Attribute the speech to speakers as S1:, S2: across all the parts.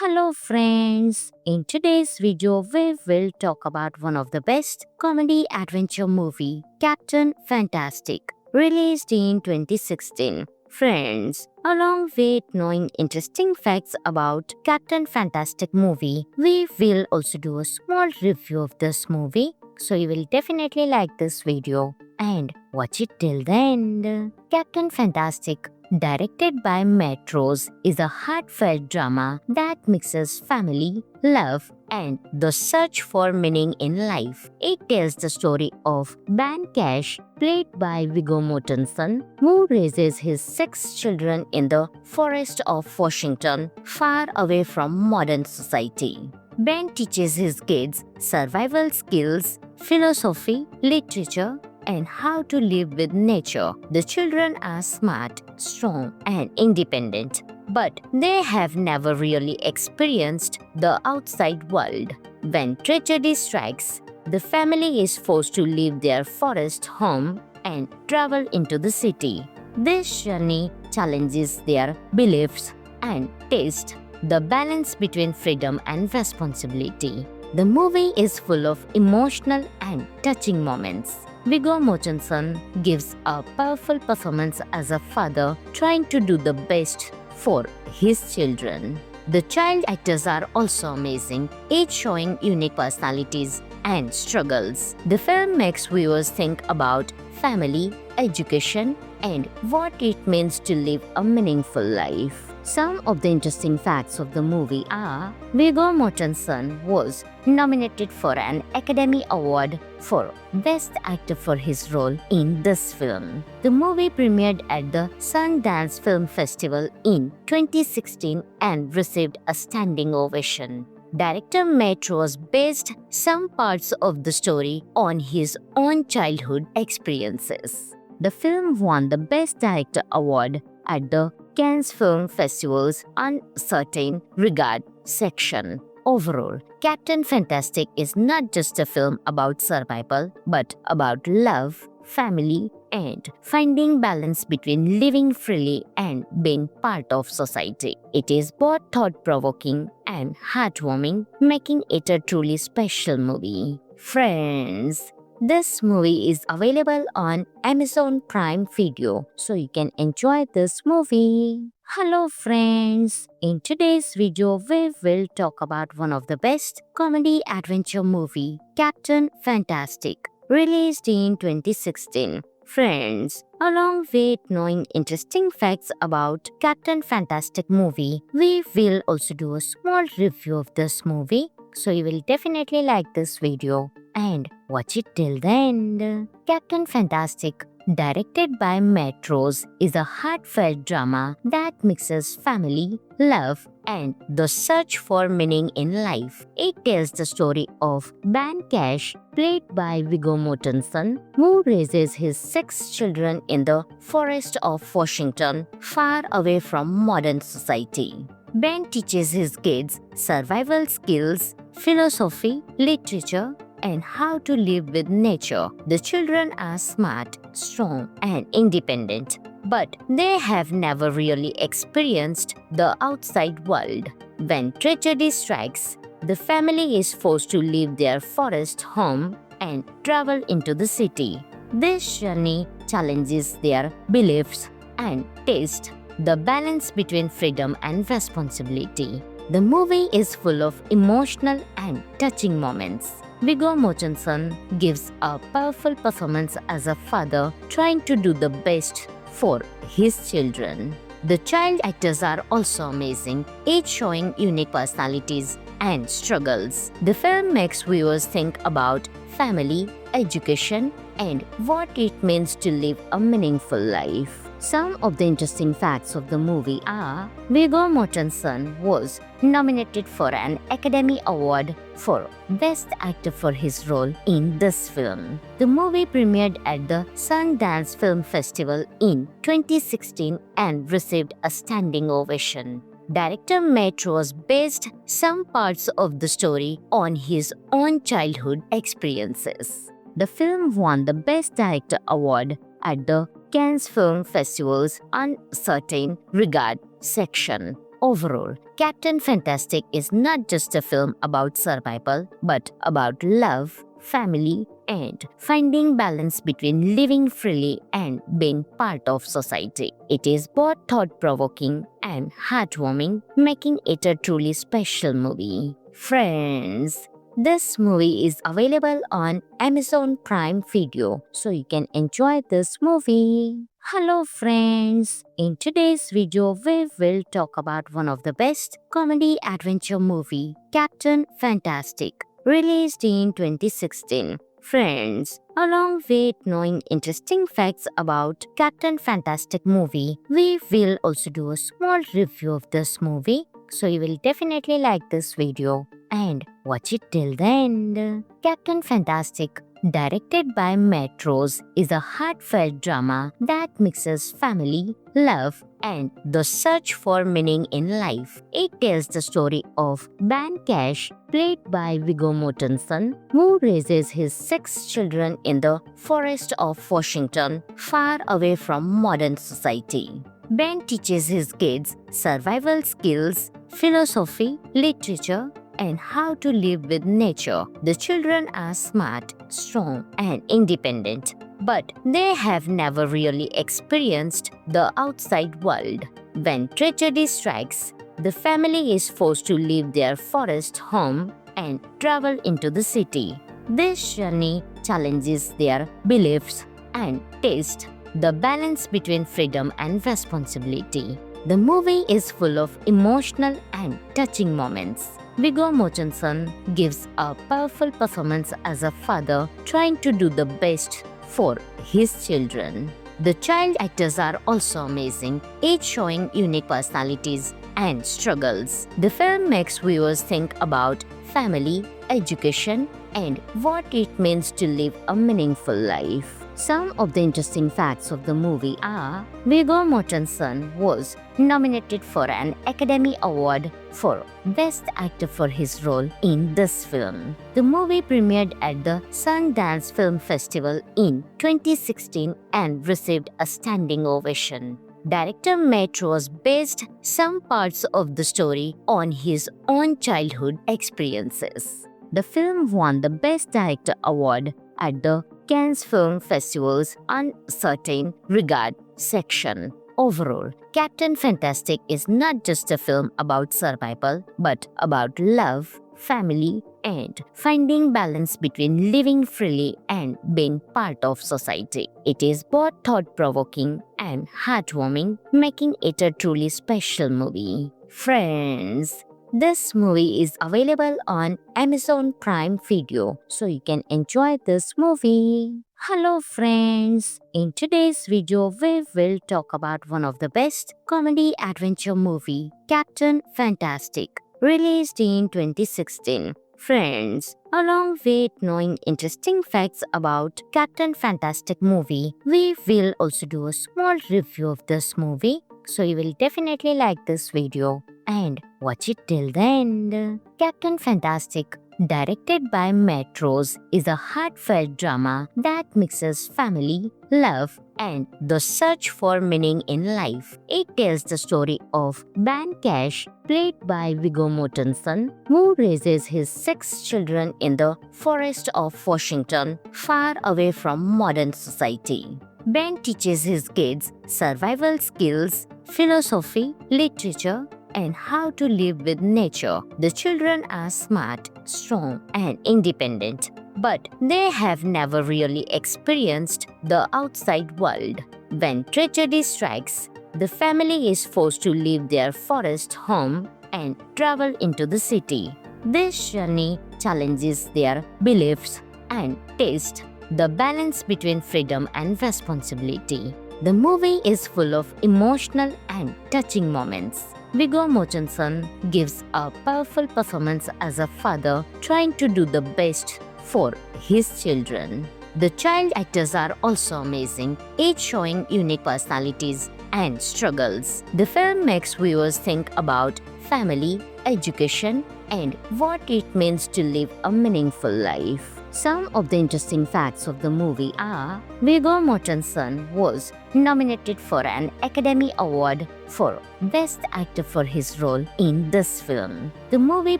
S1: Hello friends, in today's video we will talk about one of the best comedy adventure movie, Captain Fantastic, released in 2016. Friends, along with knowing interesting facts about Captain Fantastic movie, we will also do a small review of this movie. So you will definitely like this video and watch it till the end. Captain Fantastic, directed by Matt Rose, is a heartfelt drama that mixes family, love, and the search for meaning in life. It tells the story of Ben Cash, played by Viggo Mortensen, who raises his 6 children in the forest of Washington, far away from modern society. Ben teaches his kids survival skills, philosophy, literature, and how to live with nature. The children are smart, strong, and independent, but they have never really experienced the outside world. When tragedy strikes, the family is forced to leave their forest home and travel into the city. This journey challenges their beliefs and taste the balance between freedom and responsibility. The movie is full of emotional and touching moments. Viggo Mortensen gives a powerful performance as a father trying to do the best for his children. The child actors are also amazing, each showing unique personalities and struggles. The film makes viewers think about family, education, and what it means to live a meaningful life. Some of the interesting facts of the movie are: Viggo Mortensen was nominated for an Academy Award for Best Actor for his role in this film. The movie premiered at the Sundance Film Festival in 2016 and received a standing ovation. Director Matt Rose based some parts of the story on his own childhood experiences. The film won the Best Director award at the Cannes Film Festival's Uncertain Regard section. Overall, Captain Fantastic is not just a film about survival, but about love, family, and finding balance between living freely and being part of society. It is both thought-provoking and heartwarming, making it a truly special movie. Friends, this movie is available on Amazon Prime Video, so you can enjoy this movie. Hello friends, in today's video we will talk about one of the best comedy adventure movie, Captain Fantastic, released in 2016. Friends, along with knowing interesting facts about Captain Fantastic movie, we will also do a small review of this movie, so you will definitely like this video and watch it till the end. Captain Fantastic, directed by Matt Rose, is a heartfelt drama that mixes family, love, and the search for meaning in life. It tells the story of Ben Cash, played by Viggo Mortensen, who raises his 6 children in the forest of Washington, far away from modern society. Ben teaches his kids survival skills, philosophy, literature, and how to live with nature. The children are smart, strong, and independent, but they have never really experienced the outside world. When tragedy strikes, the family is forced to leave their forest home and travel into the city. This journey challenges their beliefs and taste the balance between freedom and responsibility. The movie is full of emotional and touching moments. Viggo Mortensen gives a powerful performance as a father trying to do the best for his children. The child actors are also amazing, each showing unique personalities and struggles. The film makes viewers think about family, education, and what it means to live a meaningful life. Some of the interesting facts of the movie are: Viggo Mortensen was nominated for an Academy Award for Best Actor for his role in this film. The movie premiered at the Sundance Film Festival in 2016 and received a standing ovation. Director Matt Rose based some parts of the story on his own childhood experiences. The film won the Best Director award at the Cannes Film Festival's Uncertain Regard section. Overall, Captain Fantastic is not just a film about survival, but about love, family, and finding balance between living freely and being part of society. It is both thought-provoking and heartwarming, making it a truly special movie. Friends, this movie is available on Amazon Prime Video, so you can enjoy this movie. Hello friends, in today's video we will talk about one of the best comedy adventure movie, Captain Fantastic, released in 2016. Friends, along with knowing interesting facts about Captain Fantastic movie, we will also do a small review of this movie, so you will definitely like this video and watch it till the end. Captain Fantastic, directed by Matt Rose, is a heartfelt drama that mixes family, love, and the search for meaning in life. It tells the story of Ben Cash, played by Viggo Mortensen, who raises his 6 children in the forest of Washington, far away from modern society. Ben teaches his kids survival skills, philosophy, literature, and how to live with nature. The children are smart, strong, and independent, but they have never really experienced the outside world. When tragedy strikes, the family is forced to leave their forest home and travel into the city. This journey challenges their beliefs and taste the balance between freedom and responsibility. The movie is full of emotional and touching moments. Viggo Mortensen gives a powerful performance as a father trying to do the best for his children. The child actors are also amazing, each showing unique personalities and struggles. The film makes viewers think about family, education, and what it means to live a meaningful life. Some of the interesting facts of the movie are: Viggo Mortensen was nominated for an Academy Award for Best Actor for his role in this film. The movie premiered at the Sundance Film Festival in 2016 and received a standing ovation. Director Matt Rose based some parts of the story on his own childhood experiences. The film won the Best Director Award at the Cannes Film Festival's Uncertain Regard section. Overall, Captain Fantastic is not just a film about survival, but about love, family, and finding balance between living freely and being part of society. It is both thought-provoking and heartwarming, making it a truly special movie. Friends, this movie is available on Amazon Prime Video, so you can enjoy this movie. Hello friends, in today's video we will talk about one of the best comedy adventure movie, Captain Fantastic, released in 2016. Friends, along with knowing interesting facts about Captain Fantastic movie, we will also do a small review of this movie, so you will definitely like this video and watch it till the end. Captain Fantastic, directed by Matt Rose, is a heartfelt drama that mixes family, love, and the search for meaning in life. It tells the story of Ben Cash, played by Viggo Mortensen, who raises his 6 children in the forest of Washington, far away from modern society. Ben teaches his kids survival skills, philosophy, literature, and how to live with nature. The children are smart, strong, and independent, but they have never really experienced the outside world. When tragedy strikes, the family is forced to leave their forest home and travel into the city. This journey challenges their beliefs and taste the balance between freedom and responsibility. The movie is full of emotional and touching moments. Viggo Mortensen gives a powerful performance as a father trying to do the best for his children. The child actors are also amazing, each showing unique personalities and struggles. The film makes viewers think about family, education, and what it means to live a meaningful life. Some of the interesting facts of the movie are Viggo Mortensen was nominated for an Academy Award for Best Actor for his role in this film. The movie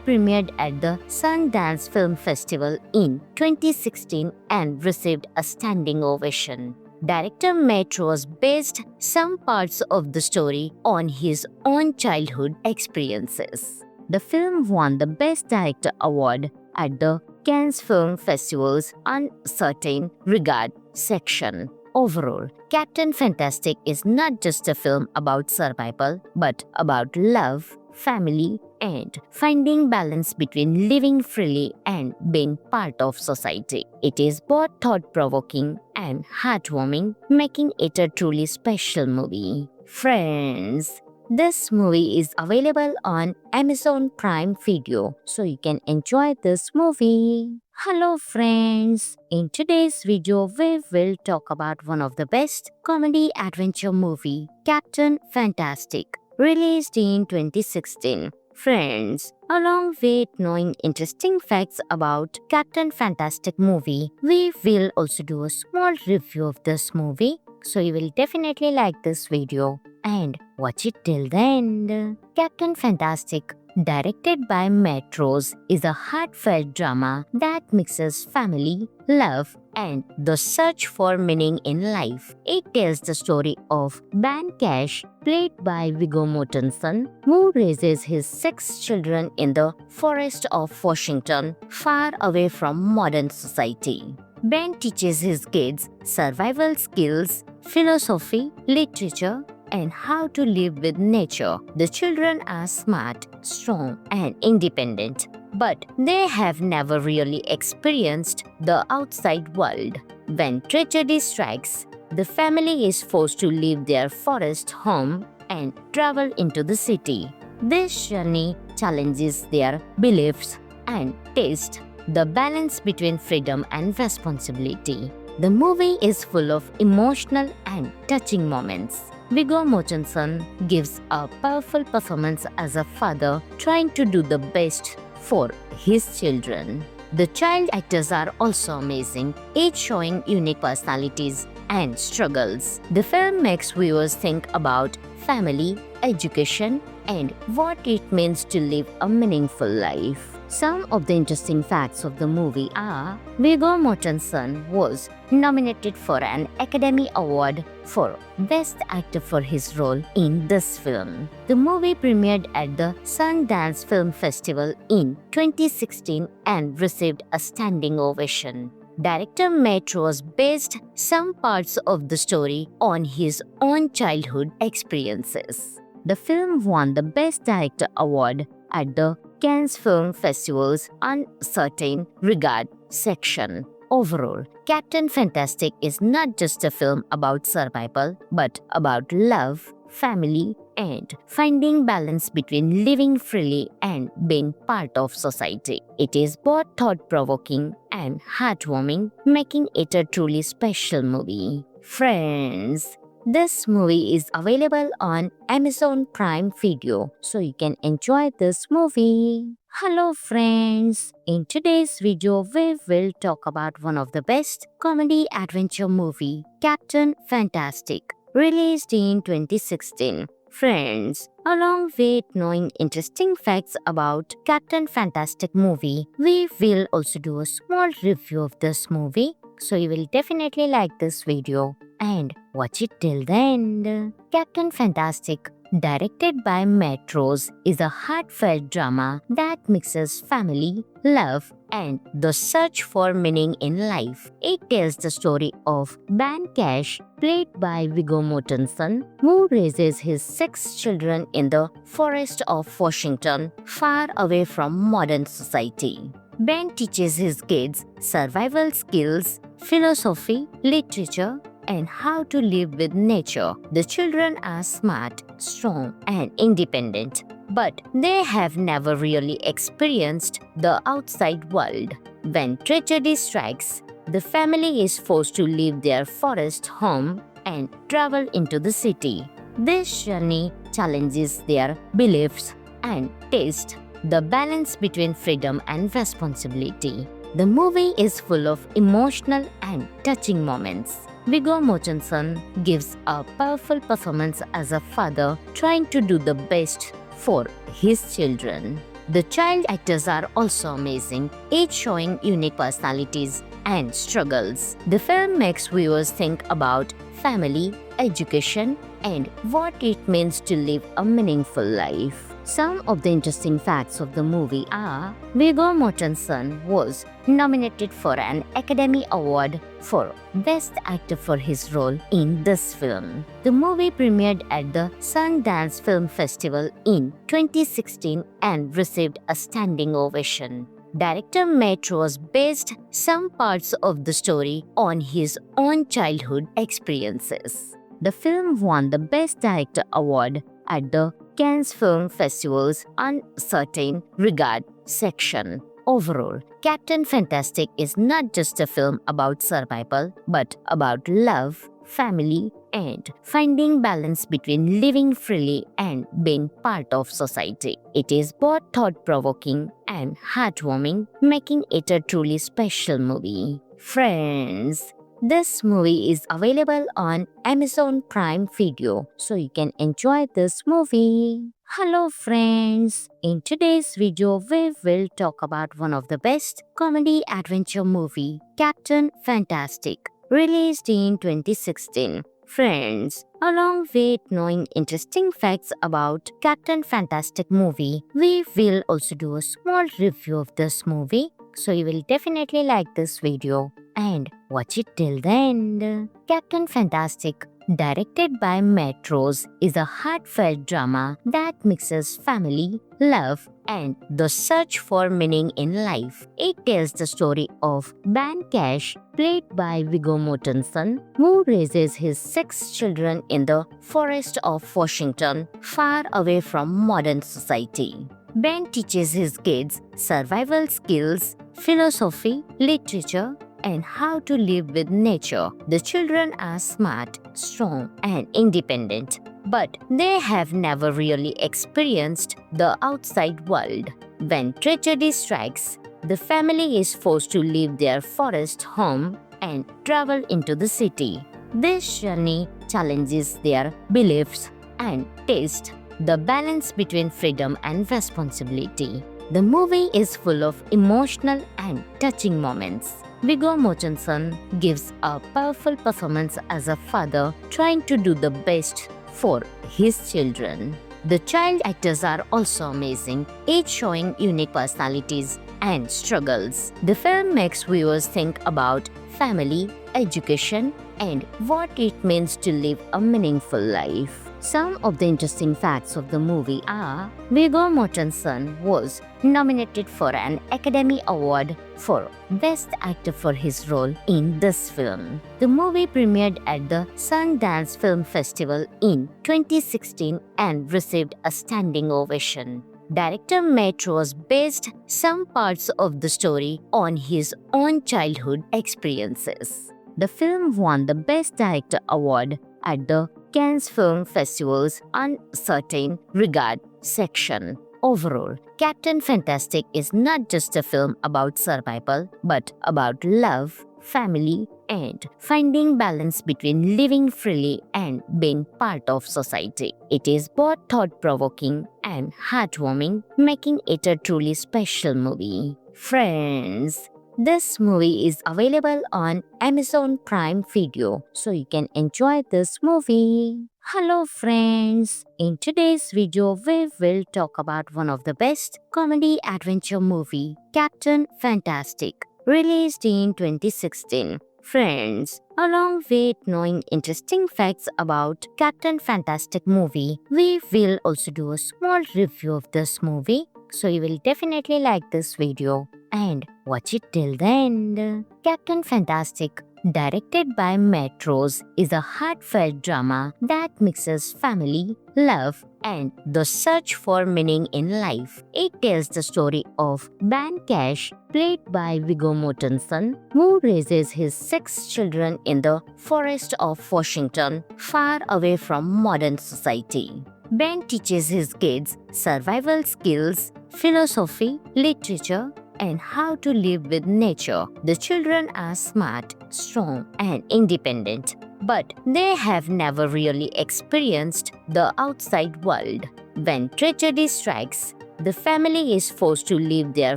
S1: premiered at the Sundance Film Festival in 2016 and received a standing ovation. Director Matt Rose based some parts of the story on his own childhood experiences. The film won the Best Director award at the Cannes Film Festival's Uncertain Regard section. Overall, Captain Fantastic is not just a film about survival, but about love, family, and finding balance between living freely and being part of society. It is both thought-provoking and heartwarming, making it a truly special movie. Friends, this movie is available on Amazon Prime Video, so you can enjoy this movie. Hello friends, in today's video we will talk about one of the best comedy adventure movie, Captain Fantastic, released in 2016. Friends, along with knowing interesting facts about Captain Fantastic movie, we will also do a small review of this movie, so you will definitely like this video and watch it till the end. Captain Fantastic, directed by Matt Rose, is a heartfelt drama that mixes family, love, and the search for meaning in life. It tells the story of Ben Cash, played by Viggo Mortensen, who raises his 6 children in the forest of Washington, far away from modern society. Ben teaches his kids survival skills, philosophy, literature, and how to live with nature. The children are smart, strong, and independent, but they have never really experienced the outside world. When tragedy strikes, the family is forced to leave their forest home and travel into the city. This journey challenges their beliefs and taste the balance between freedom and responsibility. The movie is full of emotional and touching moments. Viggo Mortensen gives a powerful performance as a father trying to do the best for his children. The child actors are also amazing, each showing unique personalities and struggles. The film makes viewers think about family, education, and what it means to live a meaningful life. Some of the interesting facts of the movie are Viggo Mortensen was nominated for an Academy Award for Best Actor for his role in this film. The movie premiered at the Sundance Film Festival in 2016 and received a standing ovation. Director Matt Rose based some parts of the story on his own childhood experiences. The film won the Best Director award at the Cannes Film Festival's Uncertain Regard section. Overall, Captain Fantastic is not just a film about survival, but about love, family, and finding balance between living freely and being part of society. It is both thought-provoking and heartwarming, making it a truly special movie. Friends, this movie is available on Amazon Prime Video, so you can enjoy this movie. Hello friends, in today's video we will talk about one of the best comedy adventure movie, Captain Fantastic, released in 2016. Friends, along with knowing interesting facts about Captain Fantastic movie, we will also do a small review of this movie, so you will definitely like this video and watch it till the end. Captain Fantastic, directed by Matt Rose, is a heartfelt drama that mixes family, love, and the search for meaning in life. It tells the story of Ben Cash, played by Viggo Mortensen, who raises his 6 children in the forest of Washington, far away from modern society. Ben teaches his kids survival skills, philosophy, literature, and how to live with nature. The children are smart, strong, and independent, but they have never really experienced the outside world. When tragedy strikes, the family is forced to leave their forest home and travel into the city. This journey challenges their beliefs and taste the balance between freedom and responsibility. The movie is full of emotional and touching moments. Viggo Mortensen gives a powerful performance as a father trying to do the best for his children. The child actors are also amazing, each showing unique personalities and struggles. The film makes viewers think about family, education, and what it means to live a meaningful life. Some of the interesting facts of the movie are: Viggo Mortensen was nominated for an Academy Award for Best Actor for his role in this film. The movie premiered at the Sundance Film Festival in 2016 and received a standing ovation. Director Matt Rose based some parts of the story on his own childhood experiences. The film won the Best Director award at the Cannes Film Festival's Uncertain Regard section. Overall, Captain Fantastic is not just a film about survival, but about love, family, and finding balance between living freely and being part of society. It is both thought-provoking and heartwarming, making it a truly special movie. Friends, this movie is available on Amazon Prime Video, so you can enjoy this movie. Hello friends, in today's video we will talk about one of the best comedy adventure movie, Captain Fantastic, released in 2016. Friends, along with knowing interesting facts about Captain Fantastic movie, we will also do a small review of this movie, so you will definitely like this video and watch it till the end. Captain Fantastic, directed by Matt Rose, is a heartfelt drama that mixes family, love, and the search for meaning in life. It tells the story of Ben Cash, played by Viggo Mortensen, who raises his 6 children in the forest of Washington, far away from modern society. Ben teaches his kids survival skills, philosophy, literature, and how to live with nature. The children are smart, strong, and independent, but they have never really experienced the outside world. When tragedy strikes, the family is forced to leave their forest home and travel into the city. This journey challenges their beliefs and tests the balance between freedom and responsibility. The movie is full of emotional and touching moments. Viggo Mortensen gives a powerful performance as a father trying to do the best for his children. The child actors are also amazing, each showing unique personalities and struggles. The film makes viewers think about family, education, and what it means to live a meaningful life. Some of the interesting facts of the movie are: Viggo Mortensen was nominated for an Academy Award for Best Actor for his role in this film. The movie premiered at the Sundance Film Festival in 2016 and received a standing ovation. Director Matt Rose based some parts of the story on his own childhood experiences. The film won the Best Director award at the Cannes Film Festival's Uncertain Regard section. Overall, Captain Fantastic is not just a film about survival, but about love, family, and finding balance between living freely and being part of society. It is both thought-provoking and heartwarming, making it a truly special movie. Friends, this movie is available on Amazon Prime Video, so you can enjoy this movie. Hello friends, in today's video we will talk about one of the best comedy adventure movie, Captain Fantastic, released in 2016. Friends, along with knowing interesting facts about Captain Fantastic movie, we will also do a small review of this movie, so you will definitely like this video and watch it till the end. Captain Fantastic, directed by Matt Rose, is a heartfelt drama that mixes family, love, and the search for meaning in life. It tells the story of Ben Cash, played by Viggo Mortensen, who raises his 6 children in the forest of Washington, far away from modern society. Ben teaches his kids survival skills, philosophy, literature, and how to live with nature. The children are smart, strong, and independent, but they have never really experienced the outside world. When tragedy strikes, the family is forced to leave their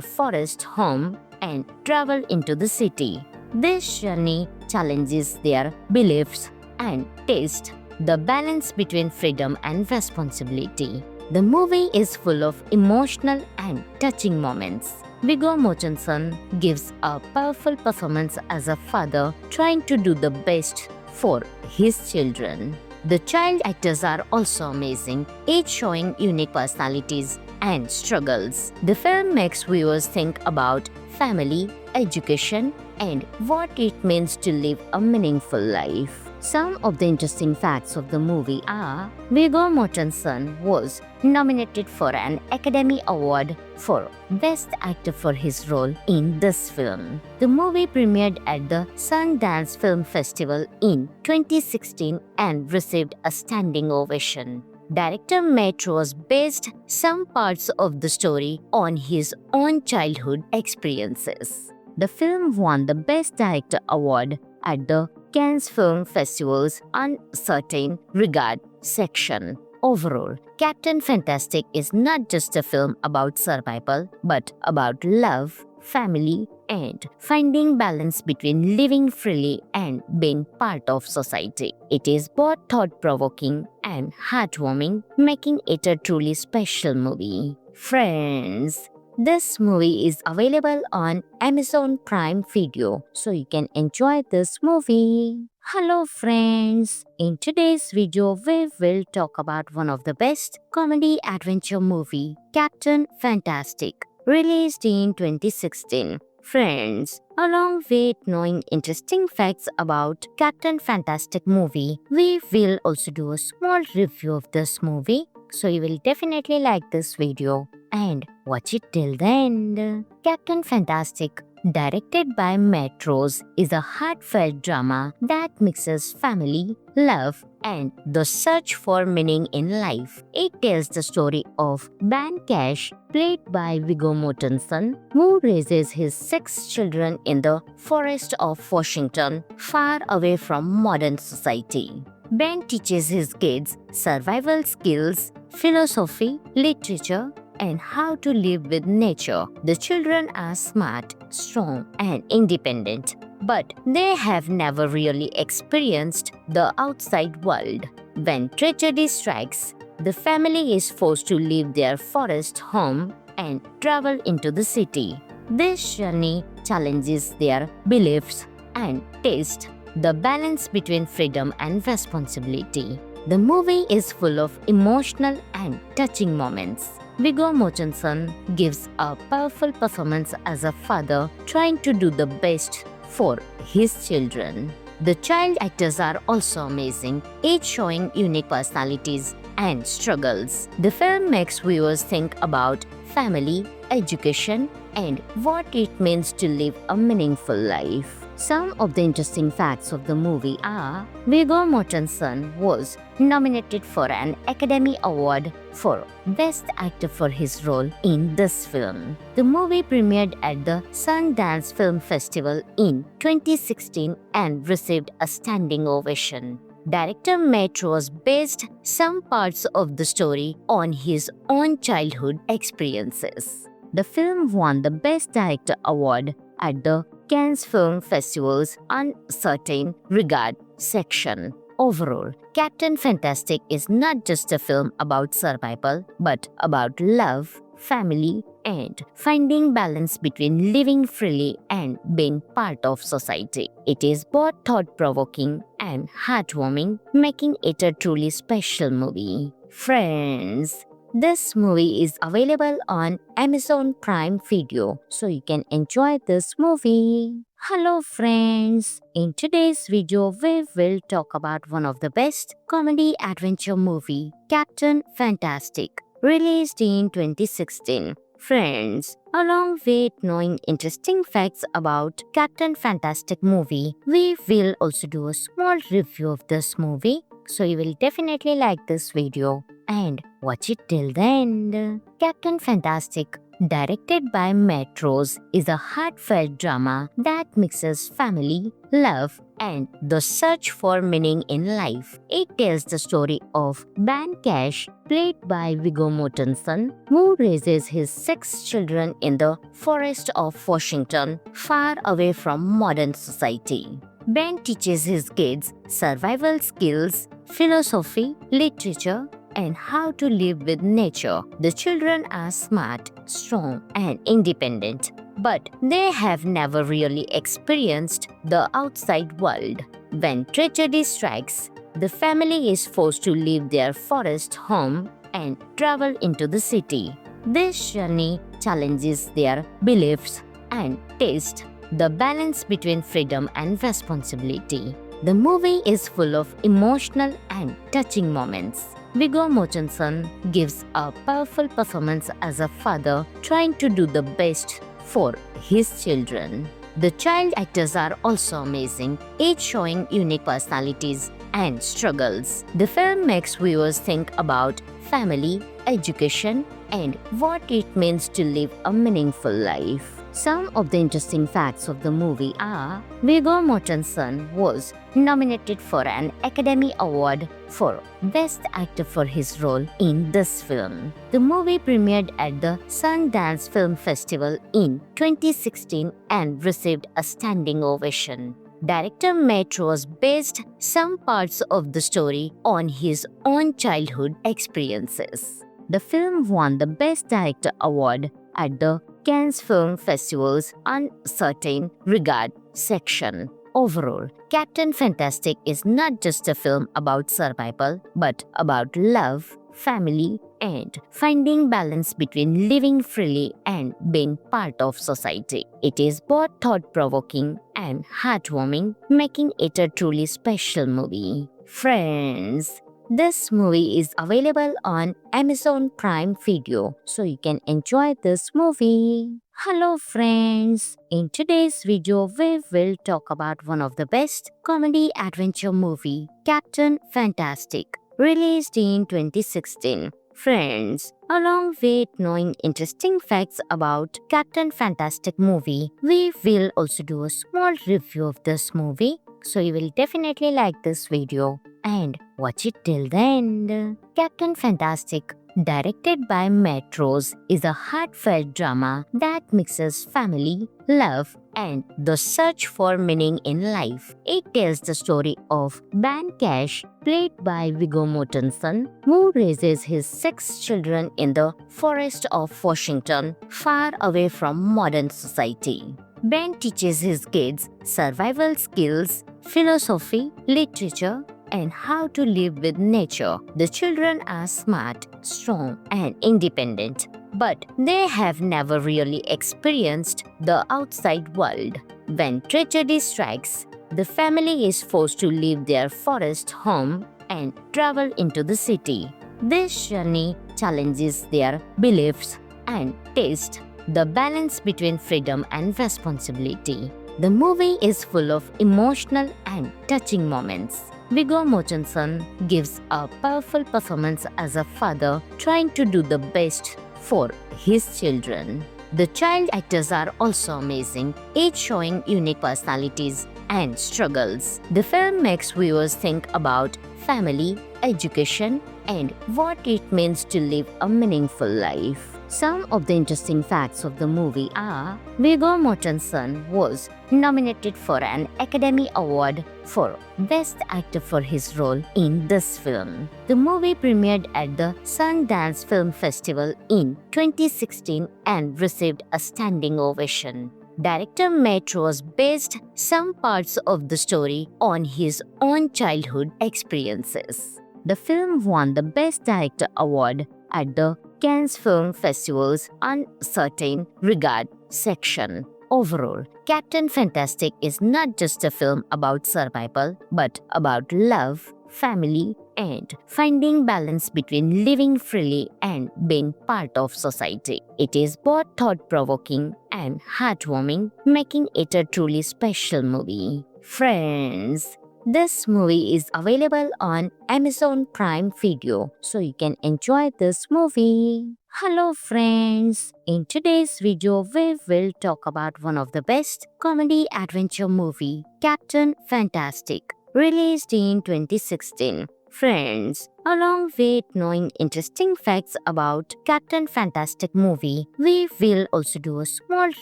S1: forest home and travel into the city. This journey challenges their beliefs and taste, the balance between freedom and responsibility. The movie is full of emotional and touching moments. Viggo Mortensen gives a powerful performance as a father trying to do the best for his children. The child actors are also amazing, each showing unique personalities and struggles. The film makes viewers think about family, education, and what it means to live a meaningful life. Some of the interesting facts of the movie are: Viggo Mortensen was nominated for an Academy Award for Best Actor for his role in this film. The movie premiered at the Sundance Film Festival in 2016 and received a standing ovation. Director Matt Rose based some parts of the story on his own childhood experiences. The film won the Best Director award at the Cannes Film Festival's Uncertain Regard section. Overall, Captain Fantastic is not just a film about survival, but about love, family, and finding balance between living freely and being part of society. It is both thought-provoking and heartwarming, making it a truly special movie. Friends, this movie is available on Amazon Prime Video, so you can enjoy this movie. Hello friends, in today's video we will talk about one of the best comedy adventure movie, Captain Fantastic, released in 2016. Friends, along with knowing interesting facts about Captain Fantastic movie, we will also do a small review of this movie, so you will definitely like this video and watch it till the end. Captain Fantastic, directed by Matt Rose, is a heartfelt drama that mixes family, love, and the search for meaning in life. It tells the story of Ben Cash, played by Viggo Mortensen, who raises his 6 children in the forest of Washington, far away from modern society. Ben teaches his kids survival skills, philosophy, literature, and how to live with nature. The children are smart, strong, and independent, but they have never really experienced the outside world. When tragedy strikes, the family is forced to leave their forest home and travel into the city. This journey challenges their beliefs and taste, the balance between freedom and responsibility. The movie is full of emotional and touching moments. Viggo Mortensen gives a powerful performance as a father trying to do the best for his children. The child actors are also amazing, each showing unique personalities and struggles. The film makes viewers think about family, education, and what it means to live a meaningful life. Some of the interesting facts of the movie are: Viggo Mortensen was nominated for an Academy Award for Best Actor for his role in this film. The movie premiered at the Sundance Film Festival in 2016 and received a standing ovation. Director Matt Rose based some parts of the story on his own childhood experiences. The film won the Best Director award at the Cannes Film Festival's Uncertain Regard section. Overall, Captain Fantastic is not just a film about survival, but about love, family, and finding balance between living freely and being part of society. It is both thought-provoking and heartwarming, making it a truly special movie. Friends, this movie is available on Amazon Prime Video, so you can enjoy this movie. Hello friends, in today's video we will talk about one of the best comedy adventure movie, Captain Fantastic, released in 2016. Friends, along with knowing interesting facts about Captain Fantastic movie, we will also do a small review of this movie, so you will definitely like this video and watch it till the end. Captain Fantastic, directed by Matt Rose, is a heartfelt drama that mixes family, love, and the search for meaning in life. It tells the story of Ben Cash, played by Viggo Mortensen, who raises his 6 children in the forest of Washington, far away from modern society. Ben teaches his kids survival skills, philosophy, literature, and how to live with nature. The children are smart, strong, and independent, but they have never really experienced the outside world. When tragedy strikes, the family is forced to leave their forest home and travel into the city. This journey challenges their beliefs and taste, the balance between freedom and responsibility. The movie is full of emotional and touching moments. Viggo Mortensen gives a powerful performance as a father trying to do the best for his children. The child actors are also amazing, each showing unique personalities and struggles. The film makes viewers think about family, education, and what it means to live a meaningful life. Some of the interesting facts of the movie are: Viggo Mortensen was nominated for an Academy Award for Best Actor for his role in this film. The movie premiered at the Sundance Film Festival in 2016 and received a standing ovation. Director Matt Rose based some parts of the story on his own childhood experiences. The film won the Best Director award at the Cannes Film Festival's Uncertain Regard section. Overall, Captain Fantastic is not just a film about survival, but about love, family, and finding balance between living freely and being part of society. It is both thought-provoking and heartwarming, making it a truly special movie. Friends, this movie is available on Amazon Prime Video, so you can enjoy this movie. Hello friends, in today's video we will talk about one of the best comedy adventure movie, Captain Fantastic, released in 2016. Friends, along with knowing interesting facts about Captain Fantastic movie, we will also do a small review of this movie, so you will definitely like this video and watch it till the end. Captain Fantastic, directed by Matt Rose, is a heartfelt drama that mixes family, love, and the search for meaning in life. It tells the story of Ben Cash, played by Viggo Mortensen, who raises his 6 children in the forest of Washington, far away from modern society. Ben teaches his kids survival skills, philosophy, literature, and how to live with nature. The children are smart, strong, and independent, but they have never really experienced the outside world. When tragedy strikes, the family is forced to leave their forest home and travel into the city. This journey challenges their beliefs and taste, the balance between freedom and responsibility. The movie is full of emotional and touching moments. Viggo Mortensen gives a powerful performance as a father trying to do the best for his children. The child actors are also amazing, each showing unique personalities and struggles. The film makes viewers think about family, education, and what it means to live a meaningful life. Some of the interesting facts of the movie are: Viggo Mortensen was nominated for an Academy Award for Best Actor for his role in this film. The movie premiered at the Sundance Film Festival in 2016 and received a standing ovation. Director Matt Rose based some parts of the story on his own childhood experiences. The film won the Best Director award at the Cannes Film Festival's Uncertain Regard section. Overall, Captain Fantastic is not just a film about survival, but about love, family, and finding balance between living freely and being part of society. It is both thought-provoking and heartwarming, making it a truly special movie. Friends, This movie is available on Amazon Prime Video, so you can enjoy this movie. Hello friends, in today's video we will talk about one of the best comedy adventure movie, Captain Fantastic, released in 2016. Friends, along with knowing interesting facts about Captain Fantastic movie, we will also do a small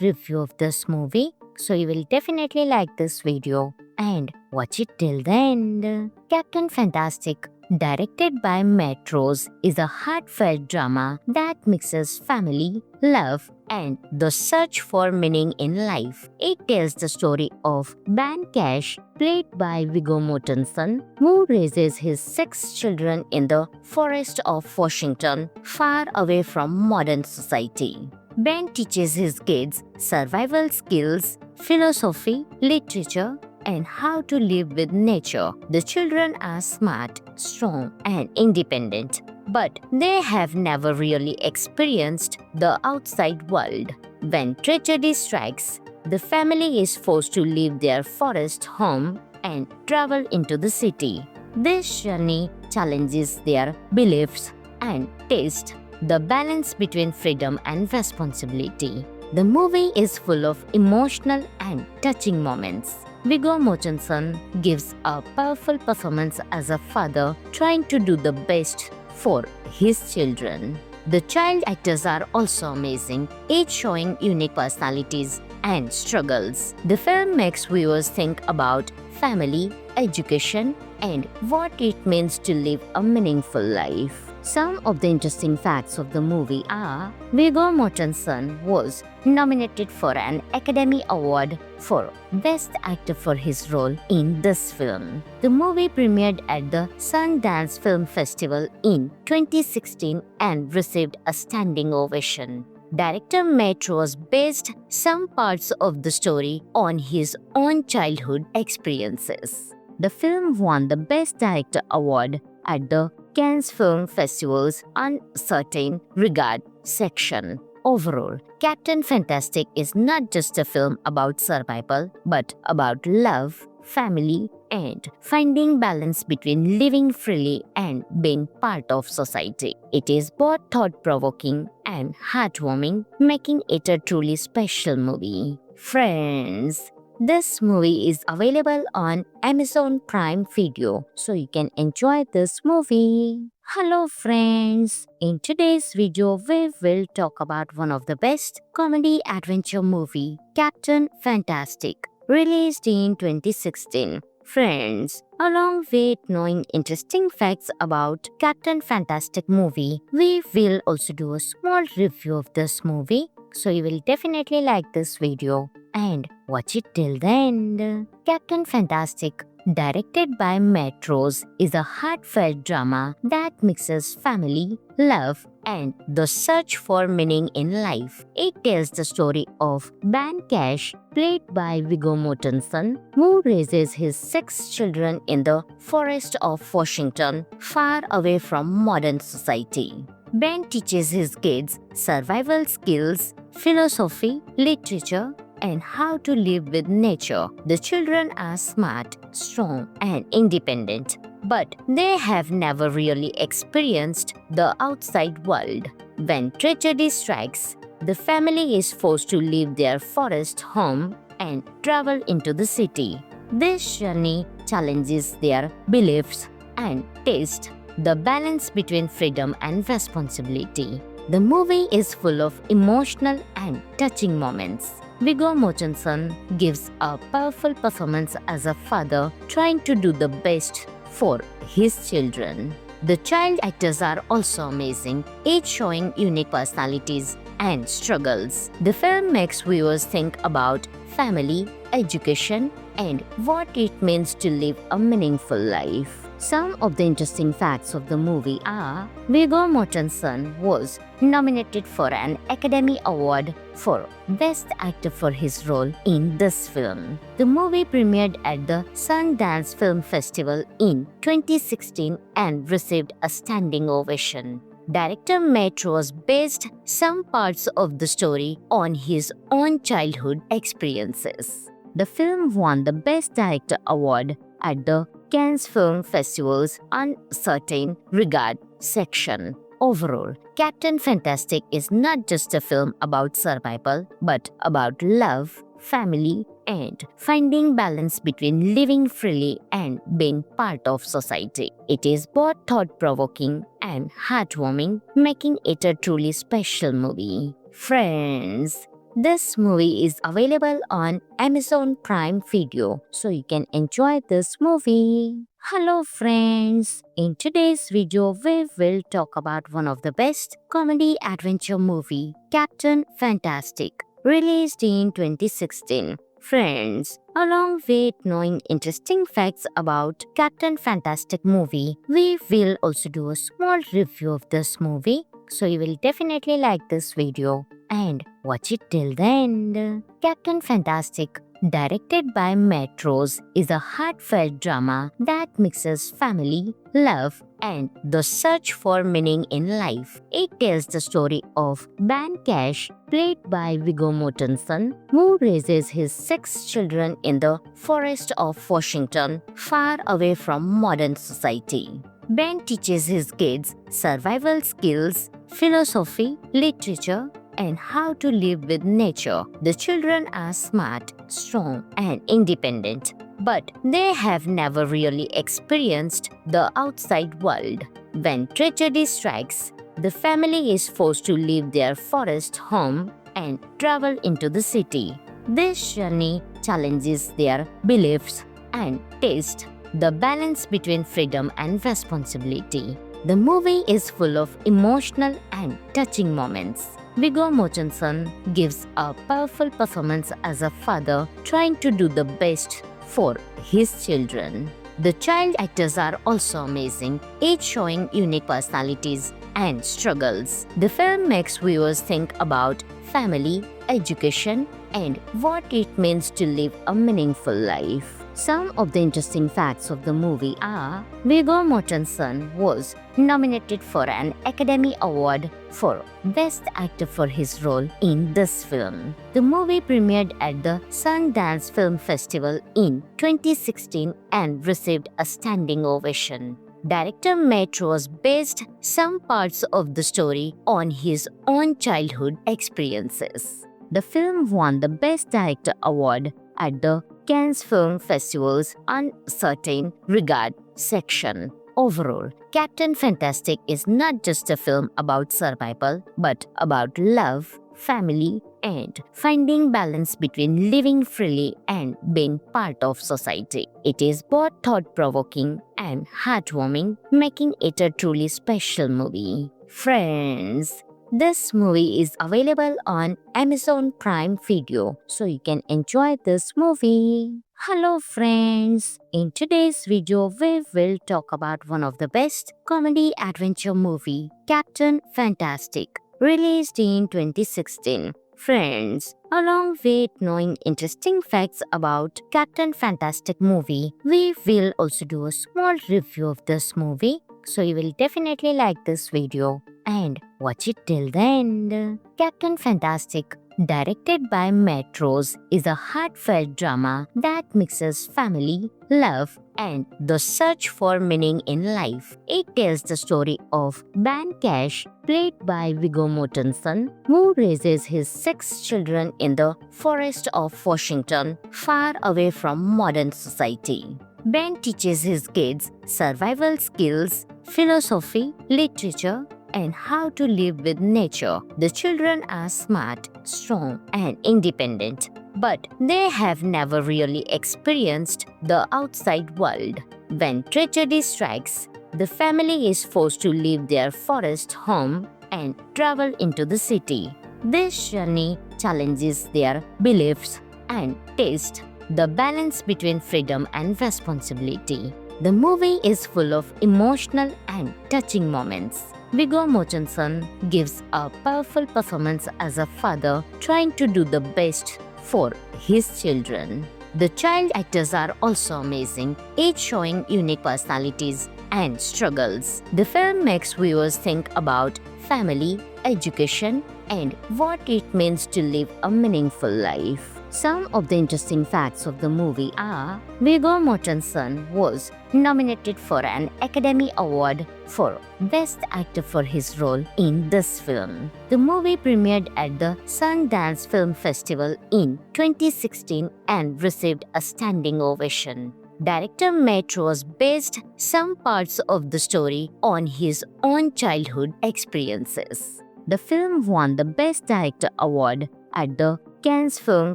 S1: review of this movie, so you will definitely like this video and watch it till the end. Captain Fantastic, directed by Matt Rose, is a heartfelt drama that mixes family, love, and the search for meaning in life. It tells the story of Ben Cash, played by Viggo Mortensen, who raises his 6 children in the forest of Washington, far away from modern society. Ben teaches his kids survival skills, philosophy, literature, and how to live with nature. The children are smart, strong, and independent, but they have never really experienced the outside world. When tragedy strikes, the family is forced to leave their forest home and travel into the city. This journey challenges their beliefs and taste the balance between freedom and responsibility. The movie is full of emotional and touching moments. Viggo Mortensen gives a powerful performance as a father trying to do the best for his children. The child actors are also amazing, each showing unique personalities and struggles. The film makes viewers think about family, education, and what it means to live a meaningful life. Some of the interesting facts of the movie are: Viggo Mortensen was nominated for an Academy Award for Best Actor for his role in this film. The movie premiered at the Sundance Film Festival in 2016 and received a standing ovation. Director Matt Rose based some parts of the story on his own childhood experiences. The film won the Best Director award at the Cannes Film Festival's Uncertain Regard section. Overall, Captain Fantastic is not just a film about survival, but about love, family, and finding balance between living freely and being part of society. It is both thought-provoking and heartwarming, making it a truly special movie. Friends, this movie is available on Amazon Prime Video, so you can enjoy this movie. Hello friends, in today's video we will talk about one of the best comedy adventure movie, Captain Fantastic, released in 2016. Friends, along with knowing interesting facts about Captain Fantastic movie, we will also do a small review of this movie, so you will definitely like this video and watch it till the end. Captain Fantastic, directed by Matt Rose, is a heartfelt drama that mixes family, love, and the search for meaning in life. It tells the story of Ben Cash, played by Viggo Mortensen, who raises his 6 children in the forest of Washington, far away from modern society. Ben teaches his kids survival skills, philosophy, literature, and how to live with nature. The children are smart, strong, and independent, but they have never really experienced the outside world. When tragedy strikes, the family is forced to leave their forest home and travel into the city. This journey challenges their beliefs and taste the balance between freedom and responsibility. The movie is full of emotional and touching moments. Viggo Mortensen gives a powerful performance as a father trying to do the best for his children. The child actors are also amazing, each showing unique personalities and struggles. The film makes viewers think about family, education, and what it means to live a meaningful life. Some of the interesting facts of the movie are: Viggo Mortensen was nominated for an Academy Award for Best Actor for his role in this film. The movie premiered at the Sundance Film Festival in 2016 and received a standing ovation. Director Matt Rose based some parts of the story on his own childhood experiences. The film won the Best Director award at the Cannes Film Festival's Uncertain Regard section. Overall, Captain Fantastic is not just a film about survival, but about love, family, and finding balance between living freely and being part of society. It is both thought-provoking and heartwarming, making it a truly special movie. Friends, this movie is available on Amazon Prime Video, so you can enjoy this movie. Hello friends, in today's video we will talk about one of the best comedy adventure movie, Captain Fantastic, released in 2016. Friends, along with knowing interesting facts about Captain Fantastic movie, we will also do a small review of this movie, so you will definitely like this video and watch it till the end. Captain Fantastic, directed by Matt Rose, is a heartfelt drama that mixes family, love, and the search for meaning in life. It tells the story of Ben Cash, played by Viggo Mortensen, who raises his 6 children in the forest of Washington, far away from modern society. Ben teaches his kids survival skills, philosophy, literature, and how to live with nature. The children are smart, strong, and independent, but they have never really experienced the outside world. When tragedy strikes, the family is forced to leave their forest home and travel into the city. This journey challenges their beliefs and taste the balance between freedom and responsibility. The movie is full of emotional and touching moments. Viggo Mortensen gives a powerful performance as a father trying to do the best for his children. The child actors are also amazing, each showing unique personalities and struggles. The film makes viewers think about family, education, and what it means to live a meaningful life. Some of the interesting facts of the movie are: Viggo Mortensen was nominated for an Academy Award for Best Actor for his role in this film. The movie premiered at the Sundance Film Festival in 2016 and received a standing ovation. Director Matt Rose based some parts of the story on his own childhood experiences. The film won the Best Director Award at the Cannes Film Festival's Uncertain Regard section. Overall, Captain Fantastic is not just a film about survival, but about love, family, and finding balance between living freely and being part of society. It is both thought-provoking and heartwarming, making it a truly special movie. Friends, this movie is available on Amazon Prime Video, so you can enjoy this movie. Hello friends, in today's video we will talk about one of the best comedy adventure movie, Captain Fantastic, released in 2016. Friends, along with knowing interesting facts about Captain Fantastic movie, we will also do a small review of this movie, so you will definitely like this video and watch it till the end. Captain Fantastic, directed by Matt Rose, is a heartfelt drama that mixes family, love, and the search for meaning in life. It tells the story of Ben Cash, played by Viggo Mortensen, who raises his 6 children in the forest of Washington, far away from modern society. Ben teaches his kids survival skills, philosophy, literature, and how to live with nature. The children are smart, strong, and independent, but they have never really experienced the outside world. When tragedy strikes, the family is forced to leave their forest home and travel into the city. This journey challenges their beliefs and taste the balance between freedom and responsibility. The movie is full of emotional and touching moments. Viggo Mortensen gives a powerful performance as a father trying to do the best for his children. The child actors are also amazing, each showing unique personalities and struggles. The film makes viewers think about family, education, and what it means to live a meaningful life. Some of the interesting facts of the movie are Viggo Mortensen was nominated for an Academy Award for Best Actor for his role in this film. The movie premiered at the Sundance Film Festival in 2016 and received a standing ovation. Director Matt Rose based some parts of the story on his own childhood experiences. The film won the Best Director award at the Cannes Film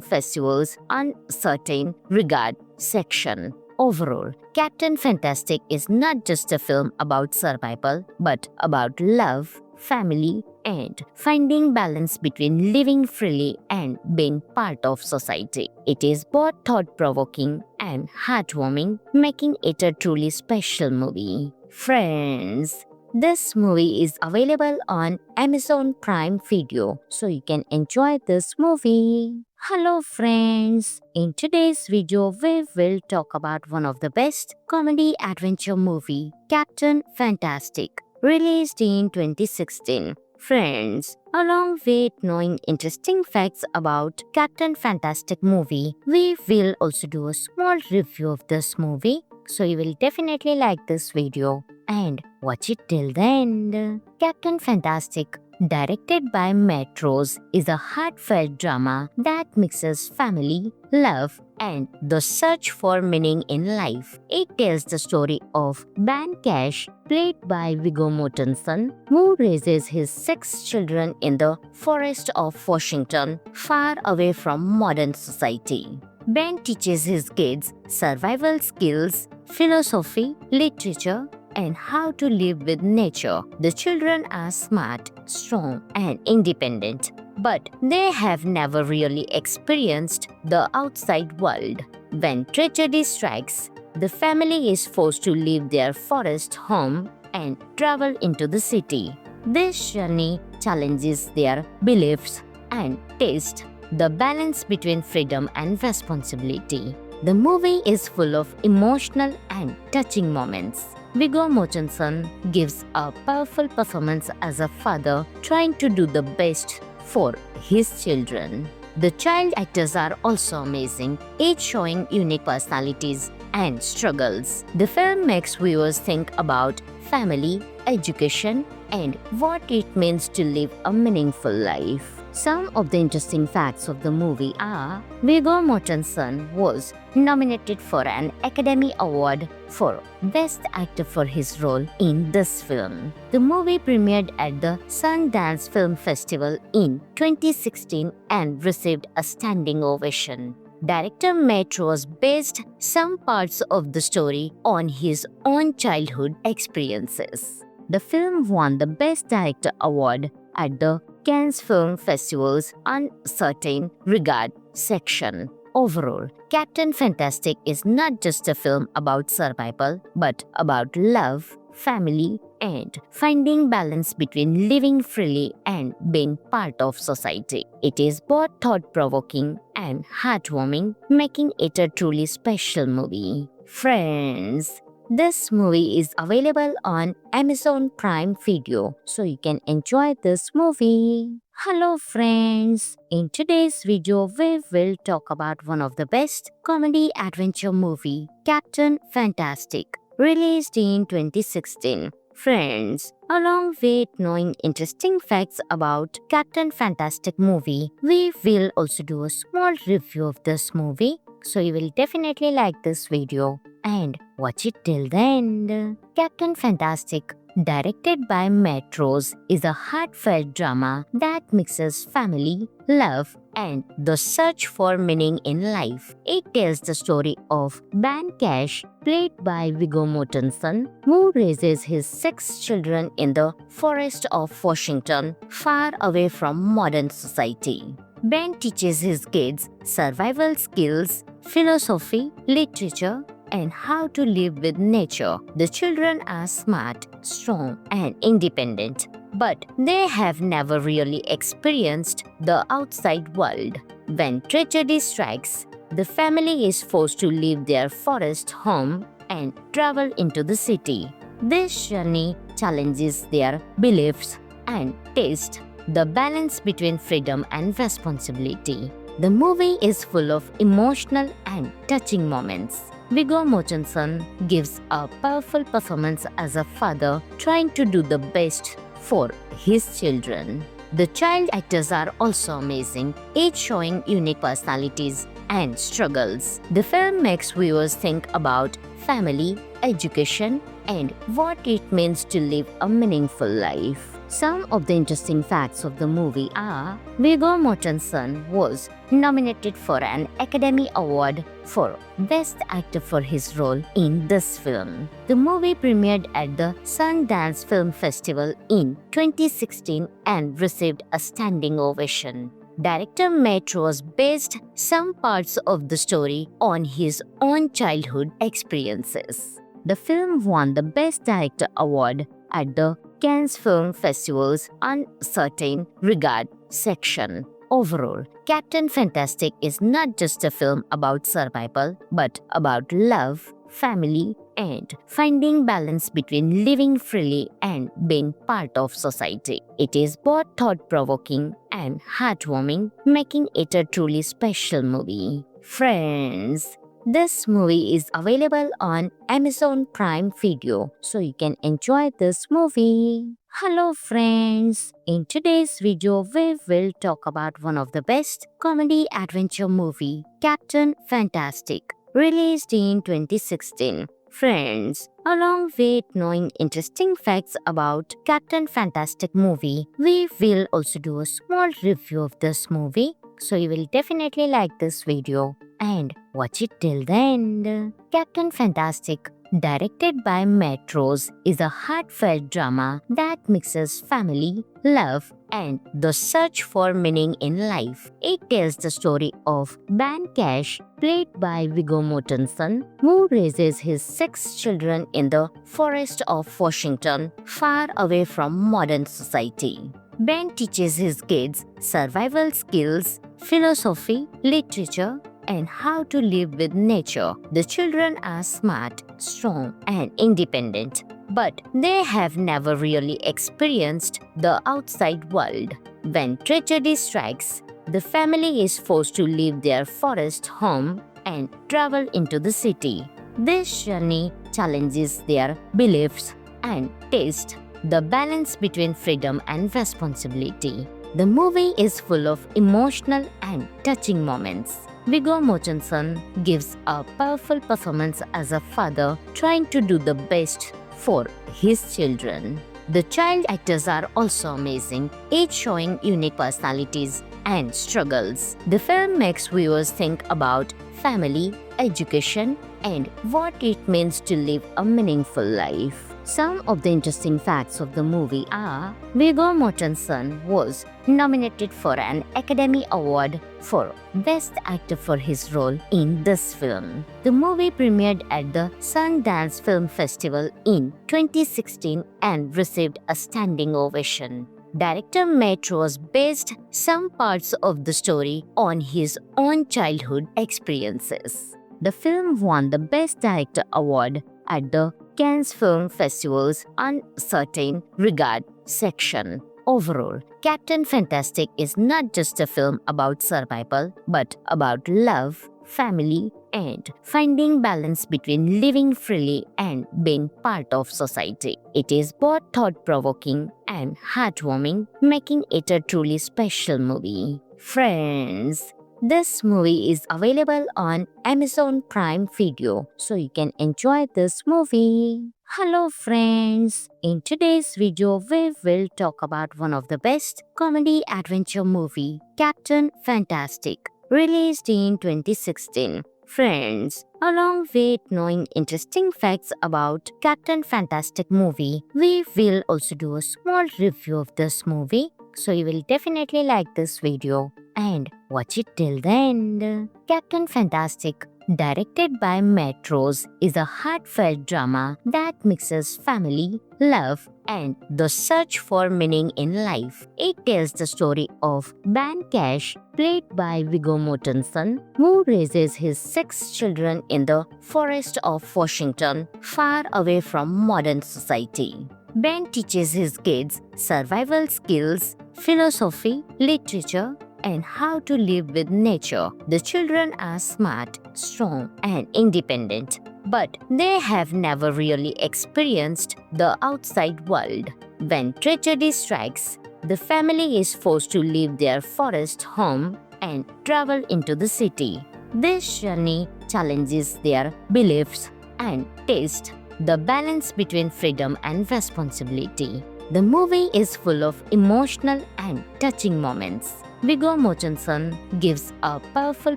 S1: Festival's Uncertain Regard section. Overall, Captain Fantastic is not just a film about survival, but about love, family, and finding balance between living freely and being part of society. It is both thought-provoking and heartwarming, making it a truly special movie. Friends, this movie is available on Amazon Prime Video, so you can enjoy this movie. Hello friends, in today's video we will talk about one of the best comedy adventure movie, Captain Fantastic, released in 2016. Friends, along with knowing interesting facts about Captain Fantastic movie, we will also do a small review of this movie, so you will definitely like this video and watch it till the end. Captain Fantastic, directed by Matt Rose, is a heartfelt drama that mixes family, love, and the search for meaning in life. It tells the story of Ben Cash, played by Viggo Mortensen, who raises his 6 children in the forest of Washington, far away from modern society. Ben teaches his kids survival skills, philosophy, literature, and how to live with nature. The children are smart, strong, and independent, but they have never really experienced the outside world. When tragedy strikes, the family is forced to leave their forest home and travel into the city. This journey challenges their beliefs and taste the balance between freedom and responsibility. The movie is full of emotional and touching moments. Viggo Mortensen gives a powerful performance as a father trying to do the best for his children. The child actors are also amazing, each showing unique personalities and struggles. The film makes viewers think about family, education, and what it means to live a meaningful life. Some of the interesting facts of the movie are Viggo Mortensen was nominated for an Academy Award for Best Actor for his role in this film. The movie premiered at the Sundance Film Festival in 2016 and received a standing ovation. Director Matt Rose based some parts of the story on his own childhood experiences. The film won the Best Director award at the Cannes Film Festival's Uncertain Regard section. Overall, Captain Fantastic is not just a film about survival, but about love, family, and finding balance between living freely and being part of society. It is both thought-provoking and heartwarming, making it a truly special movie. Friends, this movie is available on Amazon Prime Video, so you can enjoy this movie. Hello friends, in today's video we will talk about one of the best comedy adventure movie, Captain Fantastic, released in 2016. Friends, along with knowing interesting facts about Captain Fantastic movie, we will also do a small review of this movie, so you will definitely like this video and watch it till the end. Captain Fantastic, directed by Matt Rose, is a heartfelt drama that mixes family, love, and the search for meaning in life. It tells the story of Ben Cash, played by Viggo Mortensen, who raises his 6 children in the forest of Washington, far away from modern society. Ben teaches his kids survival skills, philosophy, literature, and how to live with nature. The children are smart, strong, and independent, but they have never really experienced the outside world. When tragedy strikes, the family is forced to leave their forest home and travel into the city. This journey challenges their beliefs and taste the balance between freedom and responsibility. The movie is full of emotional and touching moments. Viggo Mortensen gives a powerful performance as a father trying to do the best for his children. The child actors are also amazing, each showing unique personalities and struggles. The film makes viewers think about family, education, and what it means to live a meaningful life. Some of the interesting facts of the movie are: Viggo Mortensen was nominated for an Academy Award for Best Actor for his role in this film. The movie premiered at the Sundance Film Festival in 2016 and received a standing ovation. Director Matt Rose based some parts of the story on his own childhood experiences. The film won the Best Director award at the Cannes Film Festival's Uncertain Regard section. Overall, Captain Fantastic is not just a film about survival, but about love, family, and finding balance between living freely and being part of society. It is both thought-provoking and heartwarming, making it a truly special movie. Friends, this movie is available on Amazon Prime Video, so you can enjoy this movie. Hello friends, in today's video we will talk about one of the best comedy adventure movie, Captain Fantastic, released in 2016. Friends, along with knowing interesting facts about Captain Fantastic movie, we will also do a small review of this movie, so you will definitely like this video and watch it till the end. Captain Fantastic, directed by Matt Rose, is a heartfelt drama that mixes family, love, and the search for meaning in life. It tells the story of Ben Cash, played by Viggo Mortensen, who raises his 6 children in the forest of Washington, far away from modern society. Ben teaches his kids survival skills, philosophy, literature, and how to live with nature. The children are smart, strong, and independent, but they have never really experienced the outside world. When tragedy strikes, the family is forced to leave their forest home and travel into the city. This journey challenges their beliefs and taste the balance between freedom and responsibility. The movie is full of emotional and touching moments. Viggo Mortensen gives a powerful performance as a father trying to do the best for his children. The child actors are also amazing, each showing unique personalities and struggles. The film makes viewers think about family, education, and what it means to live a meaningful life. Some of the interesting facts of the movie are: Viggo Mortensen was nominated for an Academy Award for Best Actor for his role in this film. The movie premiered at the Sundance Film Festival in 2016 and received a standing ovation. Director Matt Rose based some parts of the story on his own childhood experiences. The film won the Best Director award at the Cannes Film Festival's Uncertain Regard section. Overall, Captain Fantastic is not just a film about survival, but about love, family, and finding balance between living freely and being part of society. It is both thought-provoking and heartwarming, making it a truly special movie. Friends, this movie is available on Amazon Prime Video, so you can enjoy this movie. Hello friends, in today's video we will talk about one of the best comedy adventure movie, Captain Fantastic, released in 2016. Friends, along with knowing interesting facts about Captain Fantastic movie, we will also do a small review of this movie, so you will definitely like this video and watch it till the end. Captain Fantastic, directed by Matt Rose, is a heartfelt drama that mixes family, love, and the search for meaning in life. It tells the story of Ben Cash, played by Viggo Mortensen, who raises his 6 children in the forest of Washington, far away from modern society. Ben teaches his kids survival skills, philosophy, literature, and how to live with nature. The children are smart, strong, and independent, but they have never really experienced the outside world. When tragedy strikes, the family is forced to leave their forest home and travel into the city. This journey challenges their beliefs and taste, the balance between freedom and responsibility. The movie is full of emotional and touching moments. Viggo Mortensen gives a powerful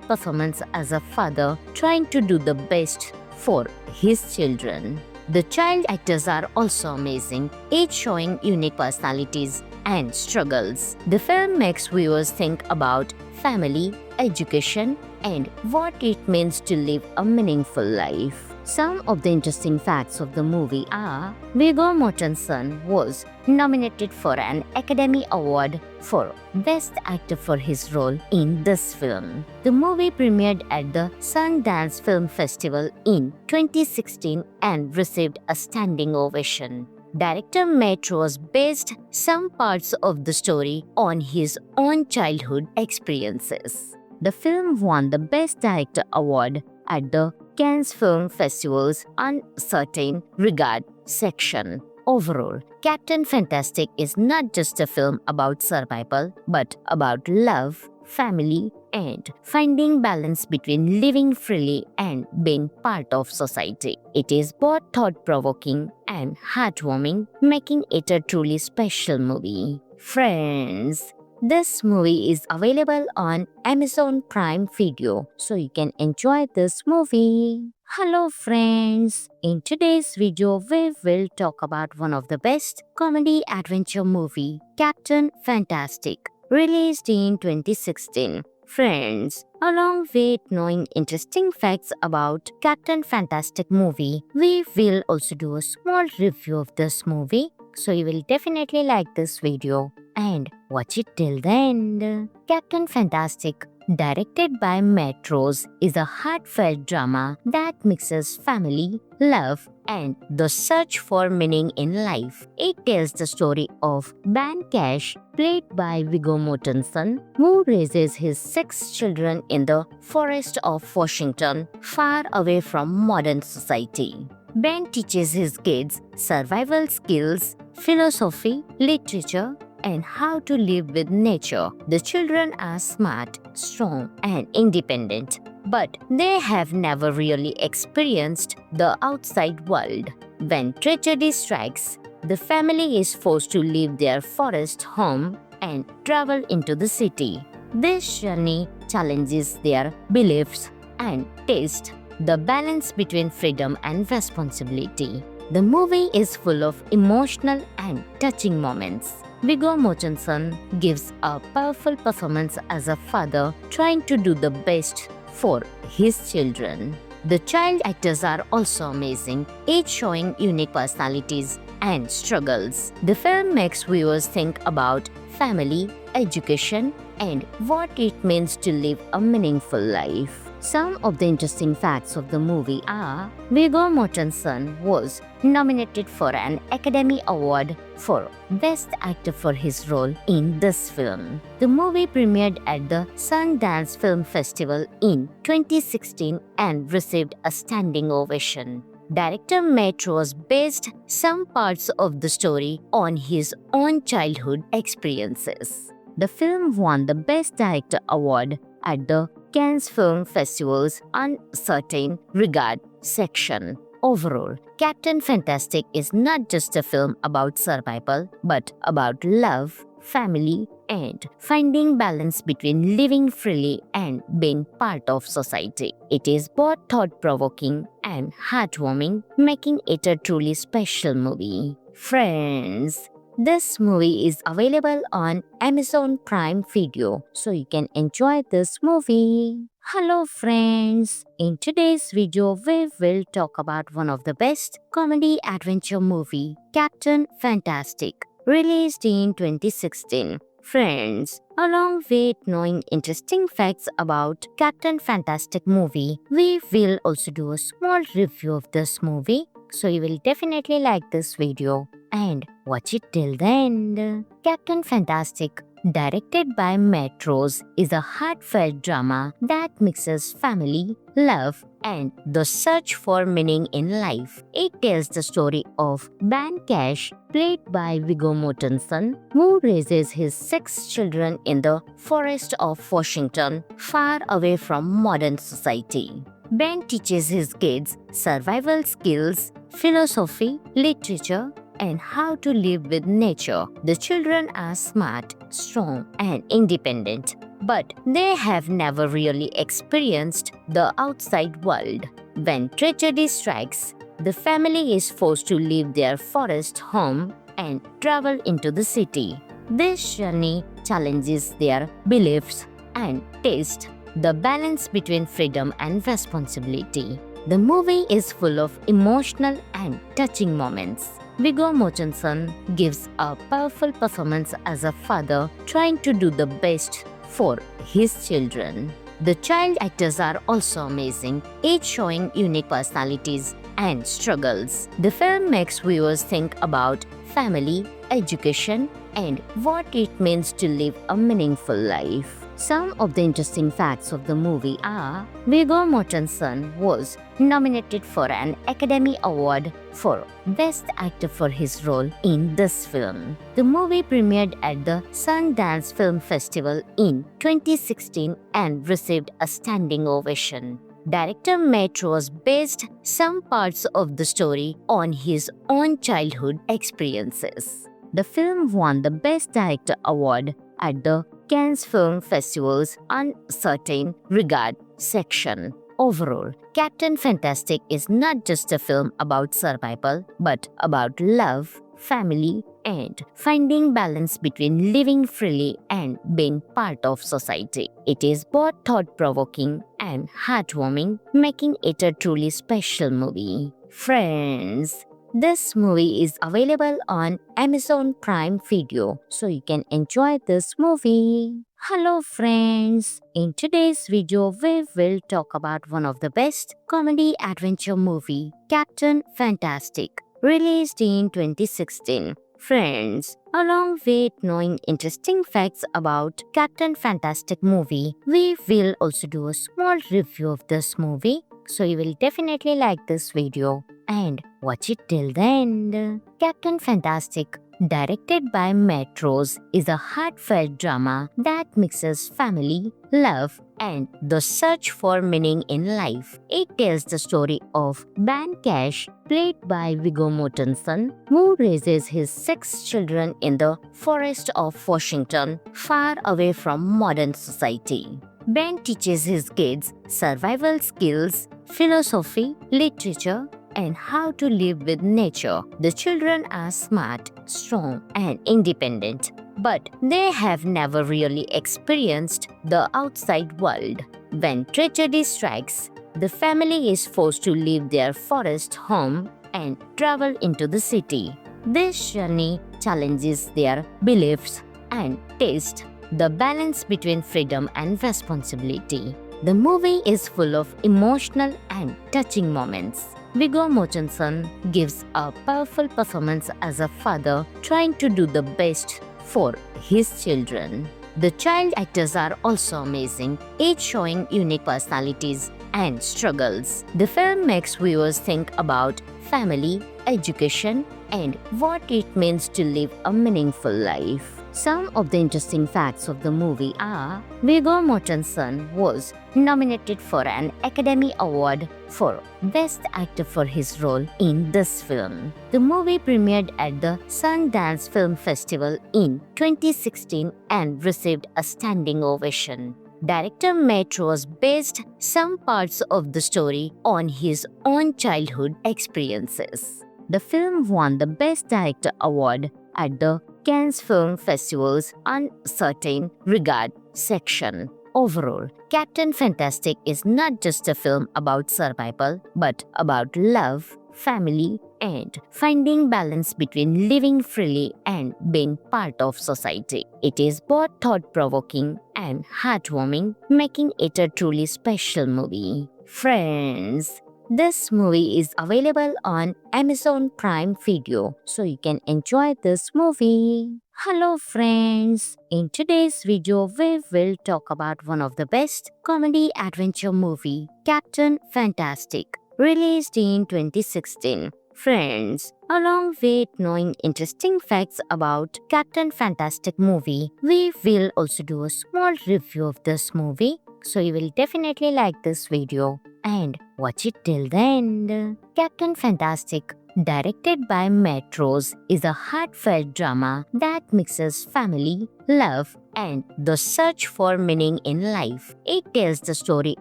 S1: performance as a father trying to do the best for his children. The child actors are also amazing, each showing unique personalities and struggles. The film makes viewers think about family, education, and what it means to live a meaningful life. Some of the interesting facts of the movie are: Viggo Mortensen was nominated for an Academy Award for Best Actor for his role in this film. The movie premiered at the Sundance Film Festival in 2016 and received a standing ovation. Director Matt Rose based some parts of the story on his own childhood experiences. The film won the Best Director award at the Cannes Film Festival's Uncertain Regard section. Overall, Captain Fantastic is not just a film about survival, but about love, family, and finding balance between living freely and being part of society. It is both thought-provoking and heartwarming, making it a truly special movie. Friends, this movie is available on Amazon Prime Video, so you can enjoy this movie. Hello friends, in today's video we will talk about one of the best comedy adventure movie, Captain Fantastic, released in 2016. Friends, along with knowing interesting facts about Captain Fantastic movie, we will also do a small review of this movie, so you will definitely like this video and watch it till the end. Captain Fantastic, directed by Matt Rose, is a heartfelt drama that mixes family, love, and the search for meaning in life. It tells the story of Ben Cash, played by Viggo Mortensen, who raises his 6 children in the forest of Washington, far away from modern society. Ben teaches his kids survival skills, philosophy, literature, and how to live with nature. The children are smart, strong, and independent, but they have never really experienced the outside world. When tragedy strikes, the family is forced to leave their forest home and travel into the city. This journey challenges their beliefs and taste, the balance between freedom and responsibility. The movie is full of emotional and touching moments. Viggo Mortensen gives a powerful performance as a father trying to do the best for his children. The child actors are also amazing, each showing unique personalities and struggles. The film makes viewers think about family, education, and what it means to live a meaningful life. Some of the interesting facts of the movie are: Viggo Mortensen was nominated for an Academy Award for Best Actor for his role in this film. The movie premiered at the Sundance Film Festival in 2016 and received a standing ovation. Director Matt Rose based some parts of the story on his own childhood experiences. The film won the Best Director award at the Cannes Film Festival's Uncertain Regard section. Overall, Captain Fantastic is not just a film about survival, but about love, family, and finding balance between living freely and being part of society. It is both thought-provoking and heartwarming, making it a truly special movie. Friends, this movie is available on Amazon Prime Video, so you can enjoy this movie. Hello friends, in today's video we will talk about one of the best comedy adventure movie, Captain Fantastic, released in 2016. Friends, along with knowing interesting facts about Captain Fantastic movie, we will also do a small review of this movie, so you will definitely like this video and watch it till the end. Captain Fantastic, directed by Matt Rose, is a heartfelt drama that mixes family, love, and the search for meaning in life. It tells the story of Ben Cash, played by Viggo Mortensen, who raises his 6 children in the forest of Washington, far away from modern society. Ben teaches his kids survival skills, philosophy, literature, and how to live with nature. The children are smart, strong, and independent, but they have never really experienced the outside world. When tragedy strikes, the family is forced to leave their forest home and travel into the city. This journey challenges their beliefs and taste, the balance between freedom and responsibility. The movie is full of emotional and touching moments. Viggo Mortensen gives a powerful performance as a father trying to do the best for his children. The child actors are also amazing, each showing unique personalities and struggles. The film makes viewers think about family, education, and what it means to live a meaningful life. Some of the interesting facts of the movie are: Viggo Mortensen was nominated for an Academy Award for Best Actor for his role in this film. The movie premiered at the Sundance Film Festival in 2016 and received a standing ovation. Director Matt Rose based some parts of the story on his own childhood experiences. The film won the Best Director award at the Cannes Film Festival's Uncertain Regard section. Overall, Captain Fantastic is not just a film about survival, but about love, family, and finding balance between living freely and being part of society. It is both thought-provoking and heartwarming, making it a truly special movie. Friends, this movie is available on Amazon Prime Video, so you can enjoy this movie. Hello friends, in today's video we will talk about one of the best comedy adventure movie, Captain Fantastic, released in 2016. Friends, along with knowing interesting facts about Captain Fantastic movie, we will also do a small review of this movie, so you will definitely like this video and watch it till the end. Captain Fantastic, directed by Matt Rose, is a heartfelt drama that mixes family, love, and the search for meaning in life. It tells the story of Ben Cash, played by Viggo Mortensen, who raises his 6 children in the forest of Washington, far away from modern society. Ben teaches his kids survival skills, philosophy, literature, and how to live with nature. The children are smart, strong, and independent, but they have never really experienced the outside world. When tragedy strikes, the family is forced to leave their forest home and travel into the city. This journey challenges their beliefs and taste, the balance between freedom and responsibility. The movie is full of emotional and touching moments. Viggo Mortensen gives a powerful performance as a father trying to do the best for his children. The child actors are also amazing, each showing unique personalities and struggles. The film makes viewers think about family, education, and what it means to live a meaningful life. Some of the interesting facts of the movie are: Viggo Mortensen was nominated for an Academy Award for Best Actor for his role in this film. The movie premiered at the Sundance Film Festival in 2016 and received a standing ovation. Director Matt Rose based some parts of the story on his own childhood experiences. The film won the Best Director award at the Cannes Film Festival's Uncertain Regard section. Overall, Captain Fantastic is not just a film about survival, but about love, family, and finding balance between living freely and being part of society. It is both thought-provoking and heartwarming, making it a truly special movie. Friends, This movie is available on Amazon Prime Video, so you can enjoy this movie. Hello friends, in today's video we will talk about one of the best comedy adventure movie, Captain Fantastic, released in 2016. Friends, along with knowing interesting facts about Captain Fantastic movie, we will also do a small review of this movie, so you will definitely like this video and watch it till the end. Captain Fantastic, directed by Matt Rose, is a heartfelt drama that mixes family, love, and the search for meaning in life. It tells the story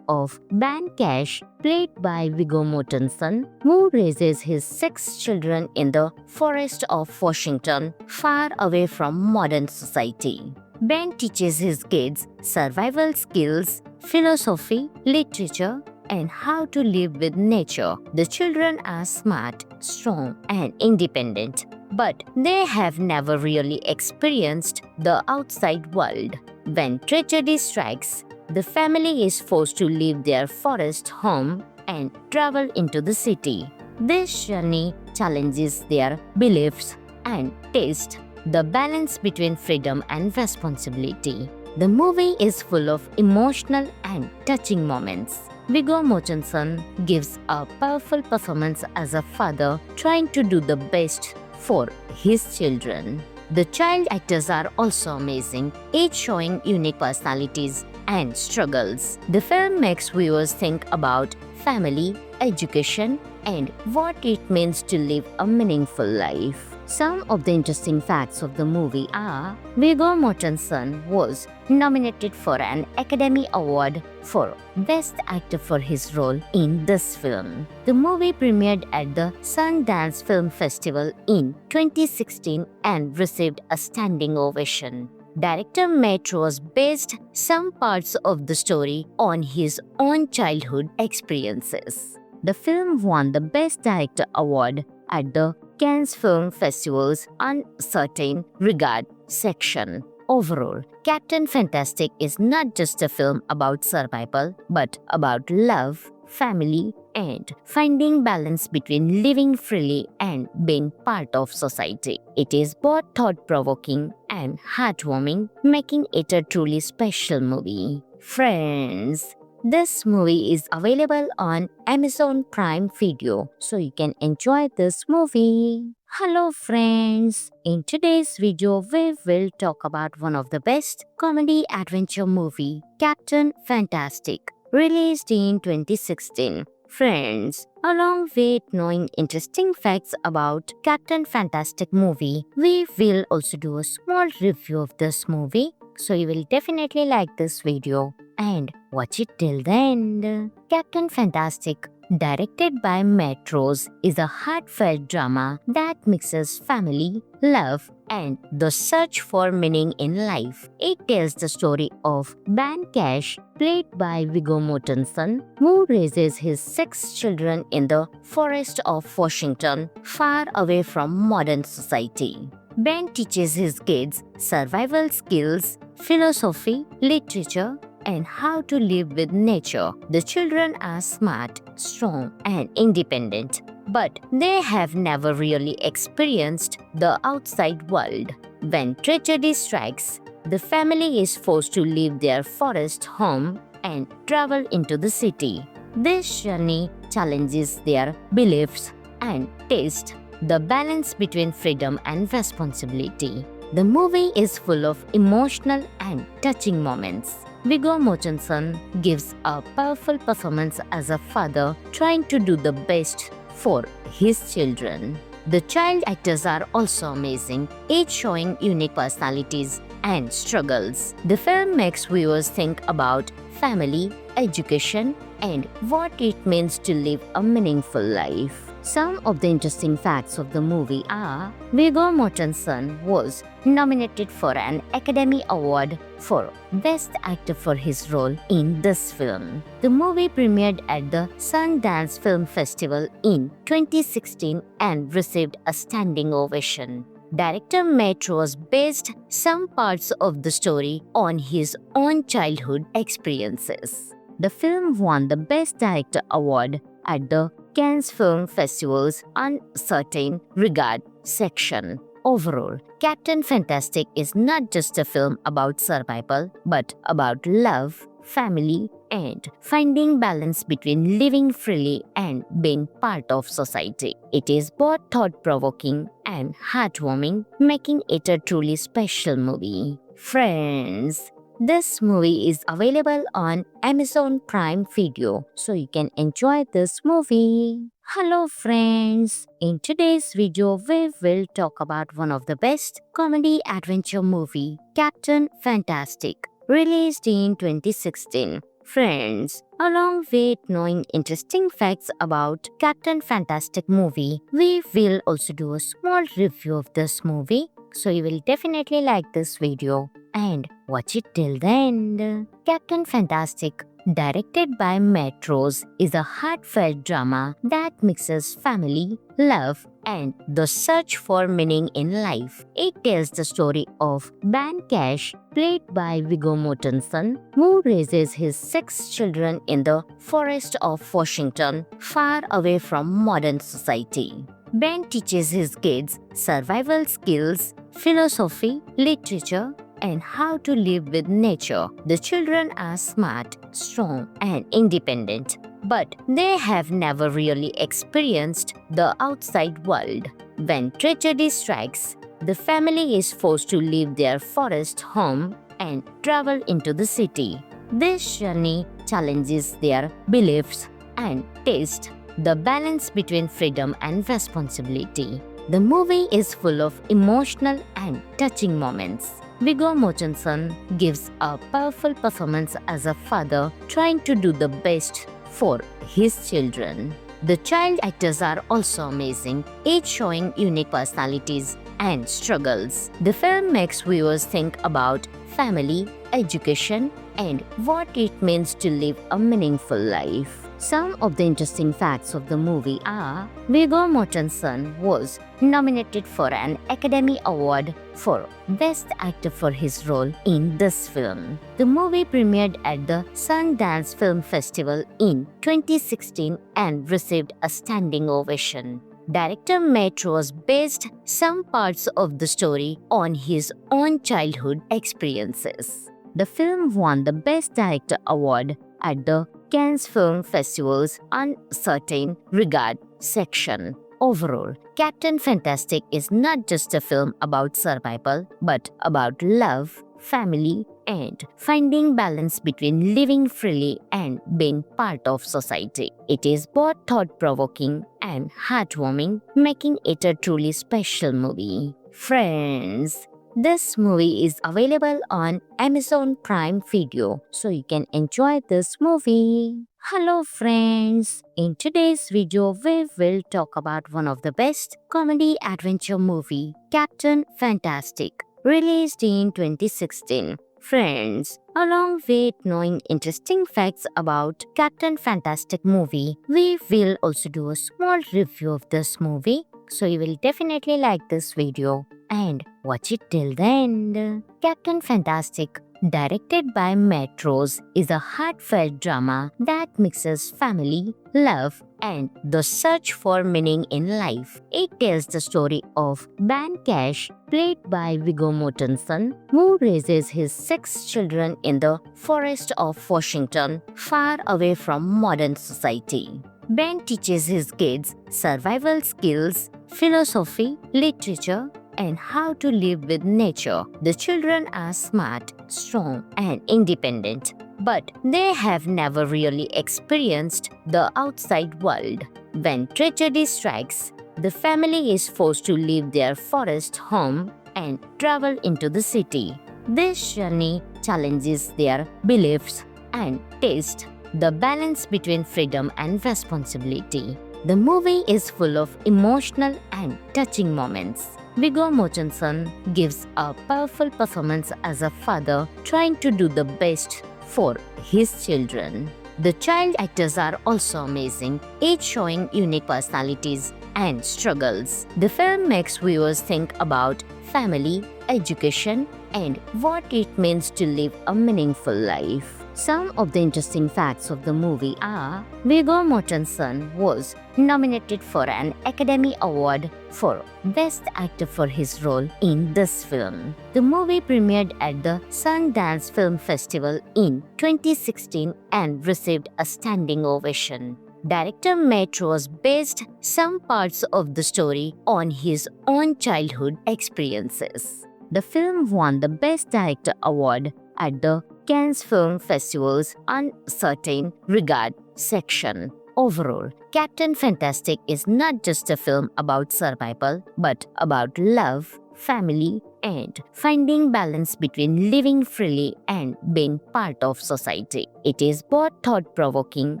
S1: of Ben Cash, played by Viggo Mortensen, who raises his 6 children in the forest of Washington, far away from modern society. Ben teaches his kids survival skills, philosophy, literature, and how to live with nature. The children are smart, strong, and independent, but they have never really experienced the outside world. When tragedy strikes, the family is forced to leave their forest home and travel into the city. This journey challenges their beliefs and taste, the balance between freedom and responsibility. The movie is full of emotional and touching moments. Viggo Mortensen gives a powerful performance as a father trying to do the best for his children. The child actors are also amazing, each showing unique personalities and struggles. The film makes viewers think about family, education, and what it means to live a meaningful life. Some of the interesting facts of the movie are: Viggo Mortensen was nominated for an Academy Award for Best Actor for his role in this film. The movie premiered at the Sundance Film Festival in 2016 and received a standing ovation. Director Matt Rose based some parts of the story on his own childhood experiences. The film won the Best Director award at the Cannes Film Festival's Uncertain Regard section. Overall, Captain Fantastic is not just a film about survival, but about love, family, and finding balance between living freely and being part of society. It is both thought-provoking and heartwarming, making it a truly special movie. Friends, this movie is available on Amazon Prime Video, so you can enjoy this movie. Hello friends, in today's video we will talk about one of the best comedy adventure movie, Captain Fantastic, released in 2016. Friends, along with knowing interesting facts about Captain Fantastic movie, we will also do a small review of this movie, so you will definitely like this video and watch it till the end. Captain Fantastic, directed by Matt Rose, is a heartfelt drama that mixes family, love, and the search for meaning in life. It tells the story of Ben Cash, played by Viggo Mortensen, who raises his 6 children in the forest of Washington, far away from modern society. Ben teaches his kids survival skills, philosophy, literature, and how to live with nature. The children are smart, strong, and independent, but they have never really experienced the outside world. When tragedy strikes, the family is forced to leave their forest home and travel into the city. This journey challenges their beliefs and taste, the balance between freedom and responsibility. The movie is full of emotional and touching moments. Viggo Mortensen gives a powerful performance as a father trying to do the best for his children. The child actors are also amazing, each showing unique personalities and struggles. The film makes viewers think about family, education, and what it means to live a meaningful life. Some of the interesting facts of the movie are: Viggo Mortensen was nominated for an Academy Award for Best Actor for his role in this film. The movie premiered at the Sundance Film Festival in 2016 and received a standing ovation. Director Matt Rose based some parts of the story on his own childhood experiences. The film won the Best Director award at the Cannes Film Festival's Uncertain Regard section. Overall, Captain Fantastic is not just a film about survival, but about love, family, and finding balance between living freely and being part of society. It is both thought-provoking and heartwarming, making it a truly special movie. Friends, this movie is available on Amazon Prime Video, so you can enjoy this movie. Hello friends, in today's video we will talk about one of the best comedy adventure movie, Captain Fantastic, released in 2016. Friends, along with knowing interesting facts about Captain Fantastic movie, we will also do a small review of this movie, so you will definitely like this video and watch it till the end. Captain Fantastic, directed by Matt Rose, is a heartfelt drama that mixes family, love, and the search for meaning in life. It tells the story of Ben Cash, played by Viggo Mortensen, who raises his 6 children in the forest of Washington, far away from modern society. Ben teaches his kids survival skills, philosophy, literature, and how to live with nature. The children are smart, strong, and independent, but they have never really experienced the outside world. When tragedy strikes, the family is forced to leave their forest home and travel into the city. This journey challenges their beliefs and taste the balance between freedom and responsibility. The movie is full of emotional and touching moments. Viggo Mortensen gives a powerful performance as a father trying to do the best for his children. The child actors are also amazing, each showing unique personalities and struggles. The film makes viewers think about family, education, and what it means to live a meaningful life. Some of the interesting facts of the movie are: Viggo Mortensen was nominated for an Academy Award for Best Actor for his role in this film. The movie premiered at the Sundance Film Festival in 2016 and received a standing ovation. Director Matt Rose based some parts of the story on his own childhood experiences. The film won the Best Director Award at the Cannes Film Festival's Uncertain Regard section. Overall, Captain Fantastic is not just a film about survival, but about love, family, and finding balance between living freely and being part of society. It is both thought-provoking and heartwarming, making it a truly special movie. Friends, this movie is available on Amazon Prime Video, so you can enjoy this movie. Hello friends, in today's video we will talk about one of the best comedy adventure movie, Captain Fantastic, released in 2016. Friends, along with knowing interesting facts about Captain Fantastic movie, we will also do a small review of this movie, so you will definitely like this video and watch it till the end. Captain Fantastic, directed by Matt Rose, is a heartfelt drama that mixes family, love, and the search for meaning in life. It tells the story of Ben Cash, played by Viggo Mortensen, who raises his 6 children in the forest of Washington, far away from modern society. Ben teaches his kids survival skills, philosophy, literature, and how to live with nature. The children are smart, strong, and independent, but they have never really experienced the outside world. When tragedy strikes, the family is forced to leave their forest home and travel into the city. This journey challenges their beliefs and taste the balance between freedom and responsibility. The movie is full of emotional and touching moments. Viggo Mortensen gives a powerful performance as a father trying to do the best for his children. The child actors are also amazing, each showing unique personalities and struggles. The film makes viewers think about family, education, and what it means to live a meaningful life. Some of the interesting facts of the movie are Viggo Mortensen was nominated for an Academy Award for Best Actor for his role in this film. The movie premiered at the Sundance Film Festival in 2016 and received a standing ovation. Director Matt Rose based some parts of the story on his own childhood experiences. The film won the Best Director award at the Cannes Film Festival's Uncertain Regard section. Overall, Captain Fantastic is not just a film about survival, but about love, family, and finding balance between living freely and being part of society. It is both thought-provoking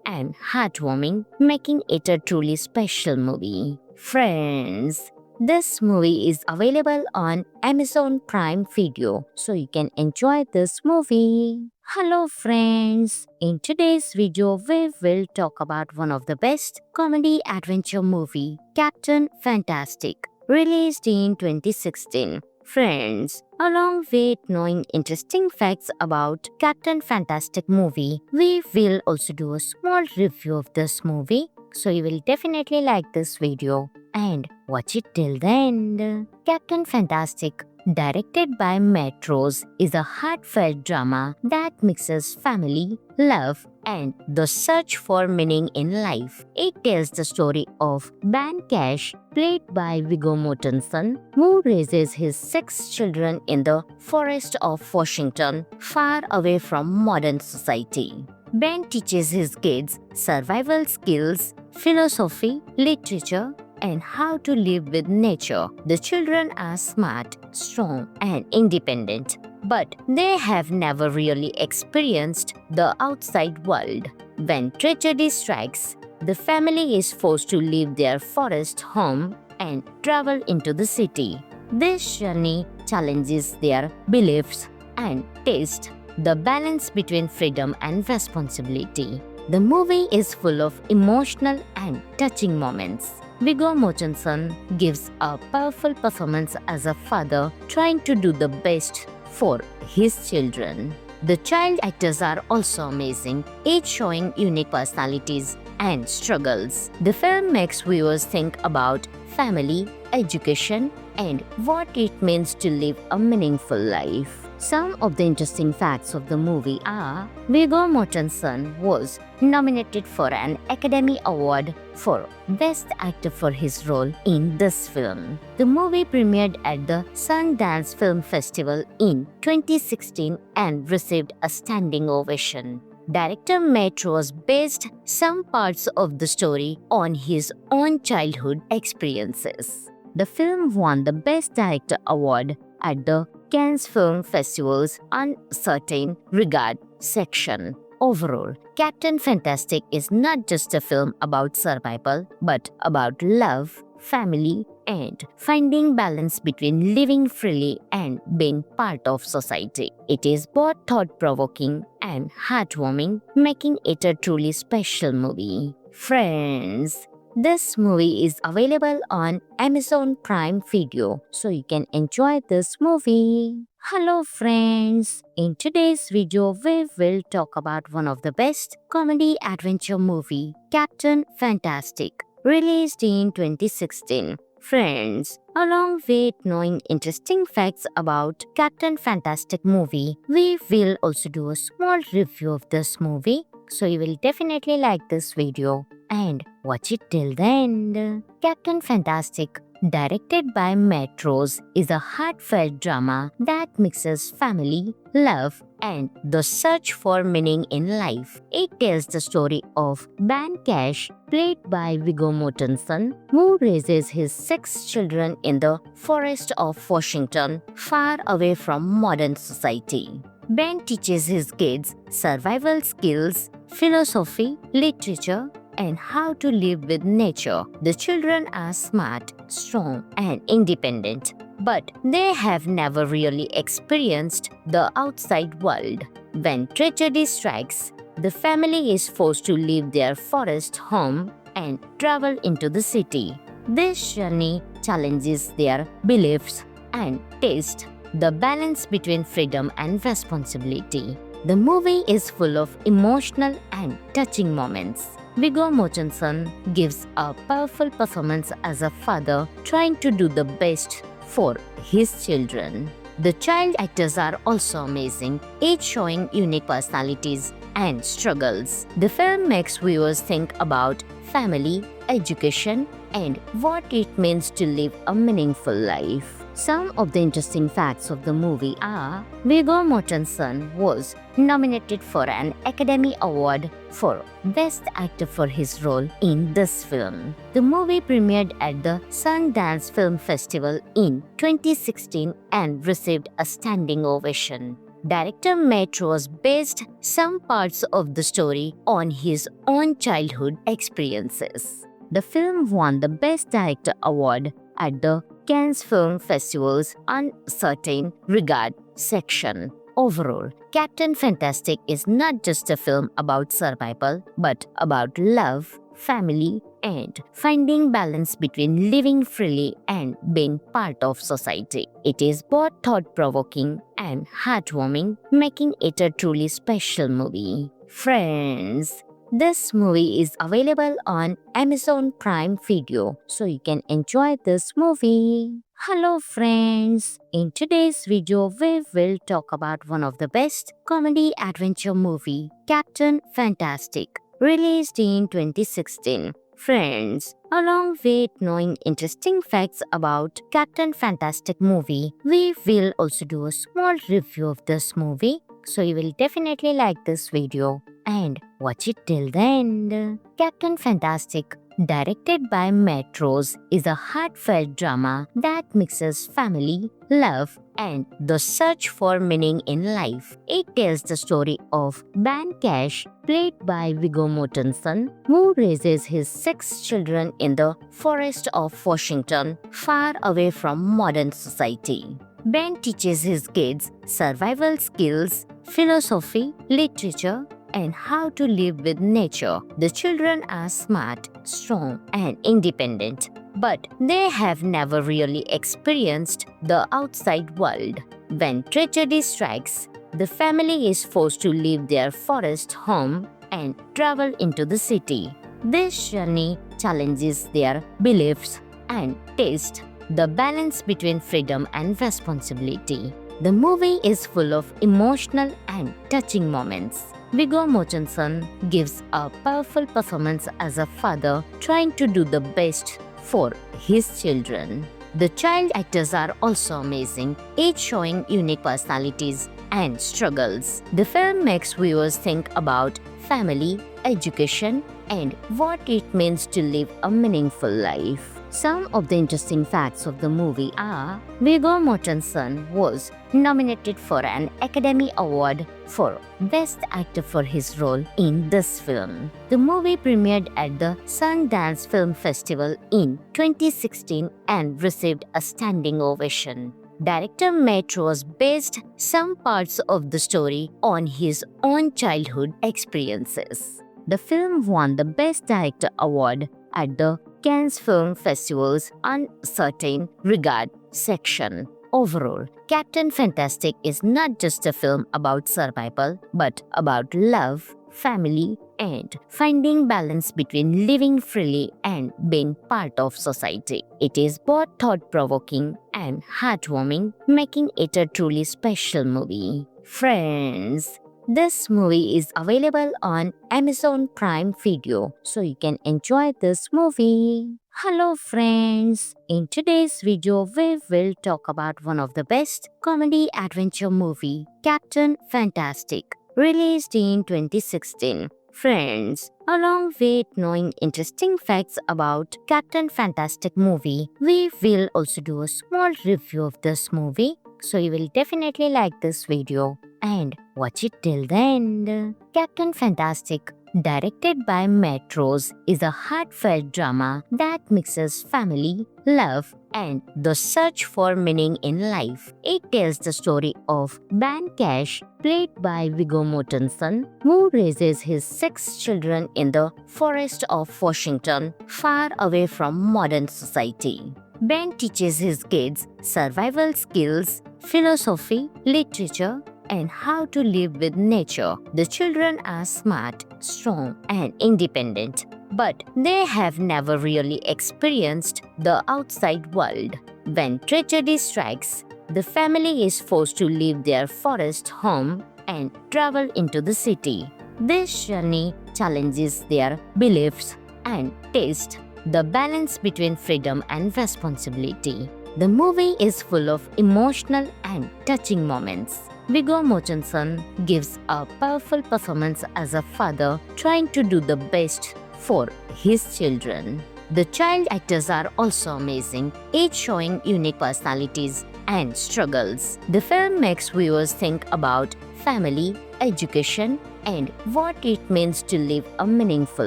S1: and heartwarming, making it a truly special movie. Friends, this movie is available on Amazon Prime Video, so you can enjoy this movie. Hello friends, in today's video we will talk about one of the best comedy adventure movie, Captain Fantastic, released in 2016. Friends, along with knowing interesting facts about Captain Fantastic movie, we will also do a small review of this movie, so you will definitely like this video and watch it till the end. Captain Fantastic, directed by Matt Rose, is a heartfelt drama that mixes family, love, and the search for meaning in life. It tells the story of Ben Cash, played by Viggo Mortensen, who raises his 6 children in the forest of Washington, far away from modern society. Ben teaches his kids survival skills, philosophy, literature, and how to live with nature. The children are smart, strong, and independent, but they have never really experienced the outside world. When tragedy strikes, the family is forced to leave their forest home and travel into the city. This journey challenges their beliefs and tests the balance between freedom and responsibility. The movie is full of emotional and touching moments. Viggo Mortensen gives a powerful performance as a father trying to do the best for his children. The child actors are also amazing, each showing unique personalities and struggles. The film makes viewers think about family, education, and what it means to live a meaningful life. Some of the interesting facts of the movie are Viggo Mortensen was nominated for an Academy Award for Best Actor for his role in this film. The movie premiered at the Sundance Film Festival in 2016 and received a standing ovation. Director Matt Rose based some parts of the story on his own childhood experiences. The film won the Best Director award at the Cannes Film Festival's Uncertain Regard section. Overall, Captain Fantastic is not just a film about survival, but about love, family, and finding balance between living freely and being part of society. It is both thought-provoking and heartwarming, making it a truly special movie. Friends, this movie is available on Amazon Prime Video, so you can enjoy this movie. Hello friends, in today's video we will talk about one of the best comedy adventure movie, Captain Fantastic, released in 2016. Friends, along with knowing interesting facts about Captain Fantastic movie, we will also do a small review of this movie, so you will definitely like this video and watch it till the end. Captain Fantastic, directed by Matt Rose, is a heartfelt drama that mixes family, love, and the search for meaning in life. It tells the story of Ben Cash, played by Viggo Mortensen, who raises his 6 children in the forest of Washington, far away from modern society. Ben teaches his kids survival skills, philosophy, literature, and how to live with nature. The children are smart, strong, and independent, but they have never really experienced the outside world. When tragedy strikes, the family is forced to leave their forest home and travel into the city. This journey challenges their beliefs and tests the balance between freedom and responsibility. The movie is full of emotional and touching moments. Viggo Mortensen gives a powerful performance as a father trying to do the best for his children. The child actors are also amazing, each showing unique personalities and struggles. The film makes viewers think about family, education, and what it means to live a meaningful life. Some of the interesting facts of the movie are: Viggo Mortensen was nominated for an Academy Award for Best Actor for his role in this film. The movie premiered at the Sundance Film Festival in 2016 and received a standing ovation. Director Matt Rose based some parts of the story on his own childhood experiences. The film won the Best Director award at the Cannes Film Festival's Uncertain Regard section. Overall, Captain Fantastic is not just a film about survival, but about love, family, and finding balance between living freely and being part of society. It is both thought-provoking and heartwarming, making it a truly special movie. Friends, this movie is available on Amazon Prime Video, so you can enjoy this movie. Hello friends, in today's video we will talk about one of the best comedy adventure movie, Captain Fantastic, released in 2016. Friends, along with knowing interesting facts about Captain Fantastic movie, we will also do a small review of this movie, so you will definitely like this video and watch it till the end. Captain Fantastic, directed by Matt Rose, is a heartfelt drama that mixes family, love, and the search for meaning in life. It tells the story of Ben Cash, played by Viggo Mortensen, who raises his 6 children in the forest of Washington, far away from modern society. Ben teaches his kids survival skills, philosophy, literature, and how to live with nature. The children are smart, strong, and independent, but they have never really experienced the outside world. When tragedy strikes, the family is forced to leave their forest home and travel into the city. This journey challenges their beliefs and tests the balance between freedom and responsibility. The movie is full of emotional and touching moments. Viggo Mortensen gives a powerful performance as a father trying to do the best for his children. The child actors are also amazing, each showing unique personalities and struggles. The film makes viewers think about family, education, and what it means to live a meaningful life. Some of the interesting facts of the movie are: Viggo Mortensen was nominated for an Academy Award for Best Actor for his role in this film. The movie premiered at the Sundance Film Festival in 2016 and received a standing ovation. Director Matt Rose based some parts of the story on his own childhood experiences. The film won the Best Director award at the Cannes Film Festival's Uncertain Regard section. Overall, Captain Fantastic is not just a film about survival, but about love, family, and finding balance between living freely and being part of society. It is both thought-provoking and heartwarming, making it a truly special movie. Friends, this movie is available on Amazon Prime Video, so you can enjoy this movie. Hello friends, in today's video we will talk about one of the best comedy adventure movie, Captain Fantastic, released in 2016. Friends, along with knowing interesting facts about Captain Fantastic movie, we will also do a small review of this movie, so you will definitely like this video and watch it till the end. Captain Fantastic, directed by Matt Rose, is a heartfelt drama that mixes family, love, and the search for meaning in life. It tells the story of Ben Cash, played by Viggo Mortensen, who raises his 6 children in the forest of Washington, far away from modern society. Ben teaches his kids survival skills, philosophy, literature, and how to live with nature. The children are smart, strong, and independent, but they have never really experienced the outside world. When tragedy strikes, the family is forced to leave their forest home and travel into the city. This journey challenges their beliefs and taste, the balance between freedom and responsibility. The movie is full of emotional and touching moments. Viggo Mortensen gives a powerful performance as a father trying to do the best for his children. The child actors are also amazing, each showing unique personalities and struggles. The film makes viewers think about family, education, and what it means to live a meaningful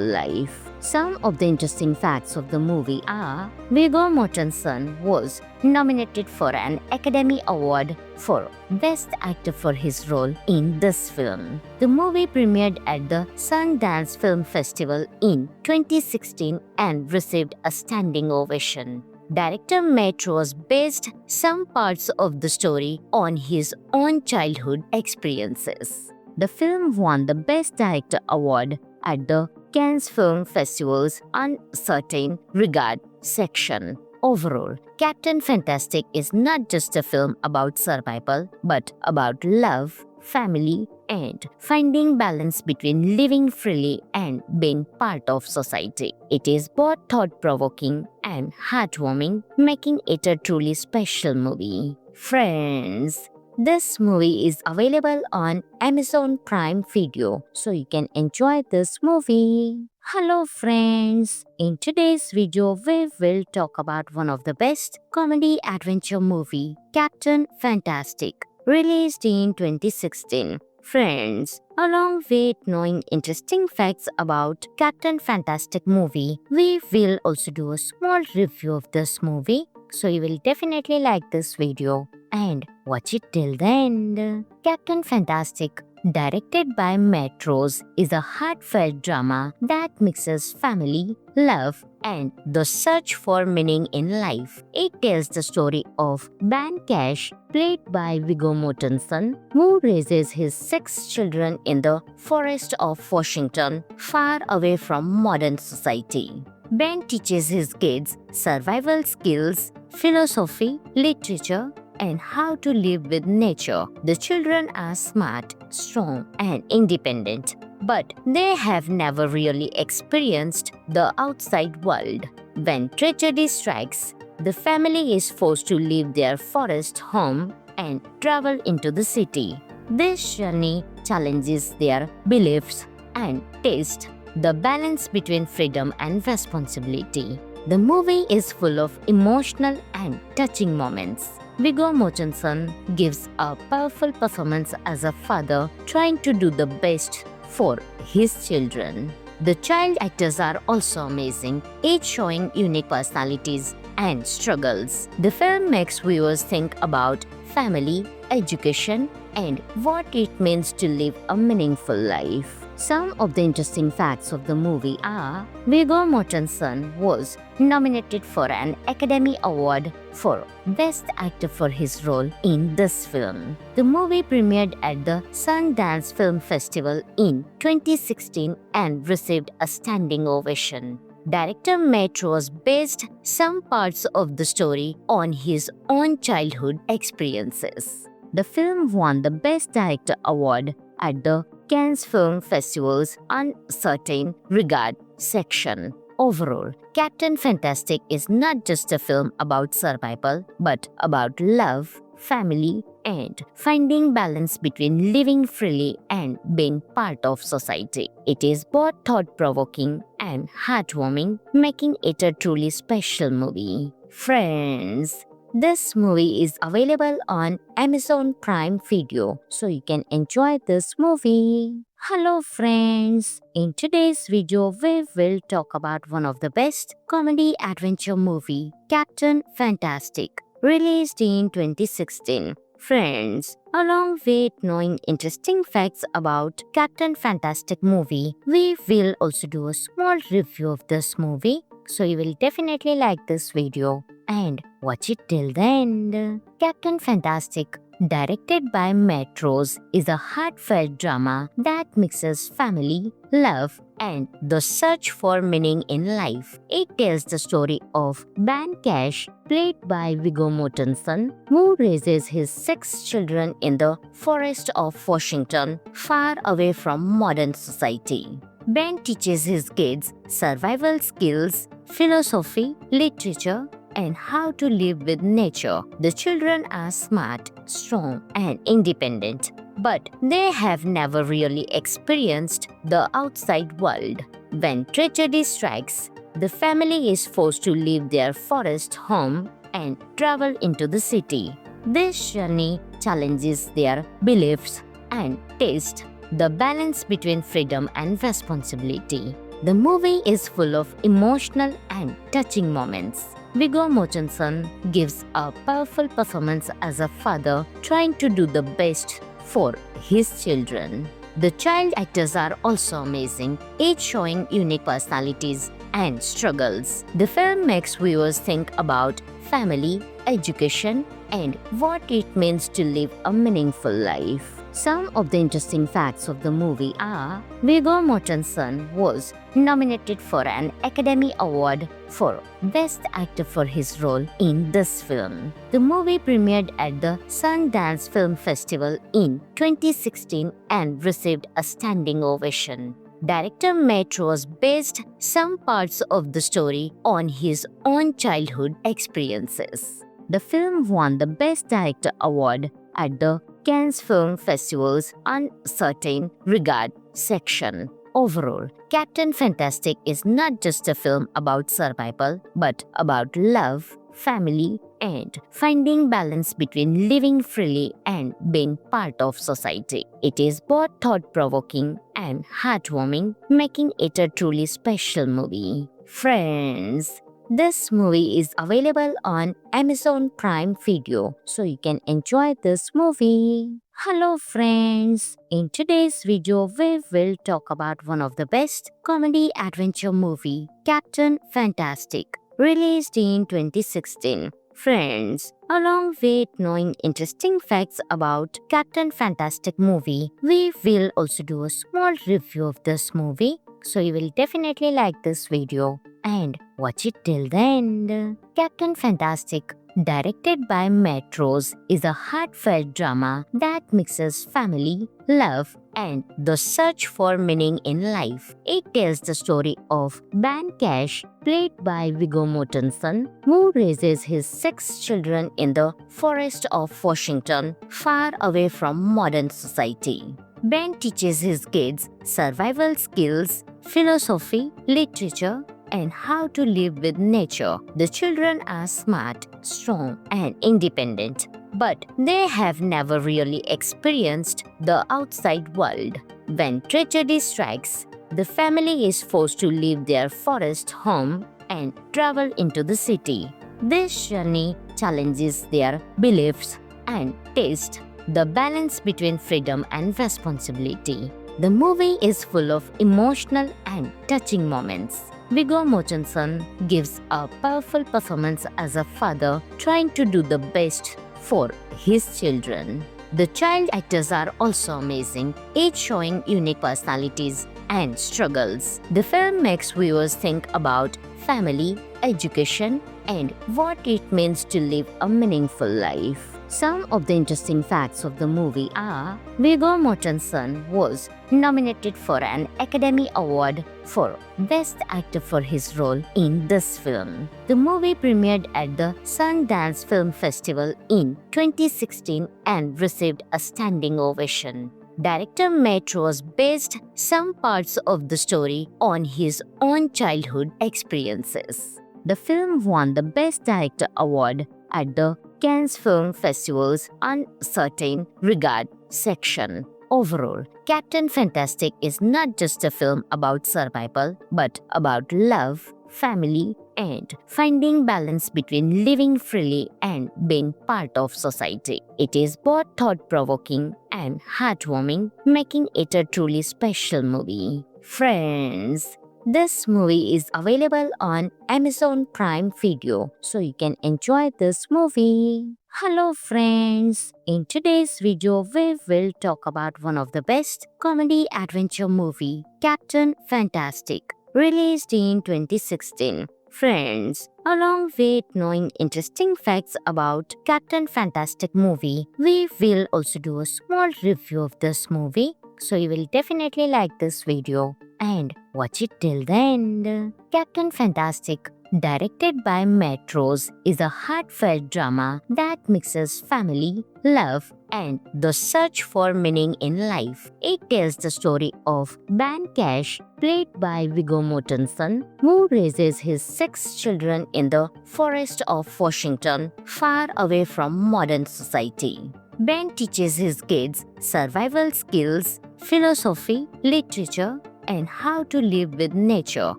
S1: life. Some of the interesting facts of the movie are: Viggo Mortensen was nominated for an Academy Award for Best Actor for his role in this film. The movie premiered at the Sundance Film Festival in 2016 and received a standing ovation. Director Matt Rose based some parts of the story on his own childhood experiences. The film won the Best Director award at the Cannes Film Festival's Uncertain Regard section. Overall, Captain Fantastic is not just a film about survival, but about love, family, and finding balance between living freely and being part of society. It is both thought-provoking and heartwarming, making it a truly special movie. Friends, this movie is available on Amazon Prime Video, so you can enjoy this movie. Hello friends, in today's video we will talk about one of the best comedy adventure movie, Captain Fantastic, released in 2016. Friends, along with knowing interesting facts about Captain Fantastic movie, we will also do a small review of this movie, so you will definitely like this video and watch it till the end. Captain Fantastic, directed by Matt Rose, is a heartfelt drama that mixes family, love, and the search for meaning in life. It tells the story of Ben Cash, played by Viggo Mortensen, who raises his 6 children in the forest of Washington, far away from modern society. Ben teaches his kids survival skills, philosophy, literature, and how to live with nature. The children are smart, strong, and independent, but they have never really experienced the outside world. When tragedy strikes, the family is forced to leave their forest home and travel into the city. This journey challenges their beliefs and taste, the balance between freedom and responsibility. The movie is full of emotional and touching moments. Viggo Mortensen gives a powerful performance as a father trying to do the best for his children. The child actors are also amazing, each showing unique personalities and struggles. The film makes viewers think about family, education, and what it means to live a meaningful life. Some of the interesting facts of the movie are: Viggo Mortensen was nominated for an Academy Award for Best Actor for his role in this film. The movie premiered at the Sundance Film Festival in 2016 and received a standing ovation. Director Matt Rose based some parts of the story on his own childhood experiences. The film won the Best Director award at the Cannes Film Festival's Uncertain Regard section. Overall, Captain Fantastic is not just a film about survival, but about love, family, and finding balance between living freely and being part of society. It is both thought-provoking and heartwarming, making it a truly special movie. Friends, this movie is available on Amazon Prime Video, so you can enjoy this movie. Hello friends, in today's video we will talk about one of the best comedy adventure movie, Captain Fantastic, released in 2016. Friends, along with knowing interesting facts about Captain Fantastic movie, we will also do a small review of this movie, so you will definitely like this video and watch it till the end. Captain Fantastic, directed by Matt Rose, is a heartfelt drama that mixes family, love, and the search for meaning in life. It tells the story of Ben Cash, played by Viggo Mortensen, who raises his 6 children in the forest of Washington, far away from modern society. Ben teaches his kids survival skills, philosophy, literature, and how to live with nature. The children are smart, strong, and independent, but they have never really experienced the outside world. When tragedy strikes, the family is forced to leave their forest home and travel into the city. This journey challenges their beliefs and tastes the balance between freedom and responsibility. The movie is full of emotional and touching moments. Viggo Mortensen gives a powerful performance as a father trying to do the best for his children. The child actors are also amazing, each showing unique personalities and struggles. The film makes viewers think about family, education, and what it means to live a meaningful life. Some of the interesting facts of the movie are: Viggo Mortensen was nominated for an Academy Award for Best Actor for his role in this film. The movie premiered at the Sundance Film Festival in 2016 and received a standing ovation. Director Matt Rose based some parts of the story on his own childhood experiences. The film won the Best Director award at the Cannes Film Festival's Uncertain Regard section. Overall, Captain Fantastic is not just a film about survival, but about love, family, and finding balance between living freely and being part of society. It is both thought-provoking and heartwarming, making it a truly special movie. Friends, this movie is available on Amazon Prime Video, so you can enjoy this movie. Hello friends, in today's video we will talk about one of the best comedy adventure movie, Captain Fantastic, released in 2016. Friends, along with knowing interesting facts about Captain Fantastic movie, we will also do a small review of this movie, so you will definitely like this video and watch it till the end. Captain Fantastic, directed by Matt Rose, is a heartfelt drama that mixes family, love, and the search for meaning in life. It tells the story of Ben Cash, played by Viggo Mortensen, who raises his 6 children in the forest of Washington, far away from modern society. Ben teaches his kids survival skills, philosophy, literature, and how to live with nature. The children are smart, strong, and independent, but they have never really experienced the outside world. When tragedy strikes, the family is forced to leave their forest home and travel into the city. This journey challenges their beliefs and tastes the balance between freedom and responsibility. The movie is full of emotional and touching moments. Viggo Mortensen gives a powerful performance as a father trying to do the best for his children. The child actors are also amazing, each showing unique personalities and struggles. The film makes viewers think about family, education, and what it means to live a meaningful life. Some of the interesting facts of the movie are: Viggo Mortensen was nominated for an Academy Award for Best Actor for his role in this film. The movie premiered at the Sundance Film Festival in 2016 and received a standing ovation. Director Matt Rose based some parts of the story on his own childhood experiences. The film won the Best Director award at the Cannes Film Festival's Uncertain Regard section. Overall, Captain Fantastic is not just a film about survival, but about love, family, and finding balance between living freely and being part of society. It is both thought-provoking and heartwarming, making it a truly special movie. Friends, This movie is available on Amazon Prime Video, so you can enjoy this movie. Hello friends, in today's video we will talk about one of the best comedy adventure movie, Captain Fantastic, released in 2016. Friends, along with knowing interesting facts about Captain Fantastic movie, we will also do a small review of this movie, so you will definitely like this video and watch it till the end. Captain Fantastic, directed by Matt Rose, is a heartfelt drama that mixes family, love, and the search for meaning in life. It tells the story of Ben Cash, played by Viggo Mortensen, who raises his 6 children in the forest of Washington, far away from modern society. Ben teaches his kids survival skills, philosophy, literature, and how to live with nature.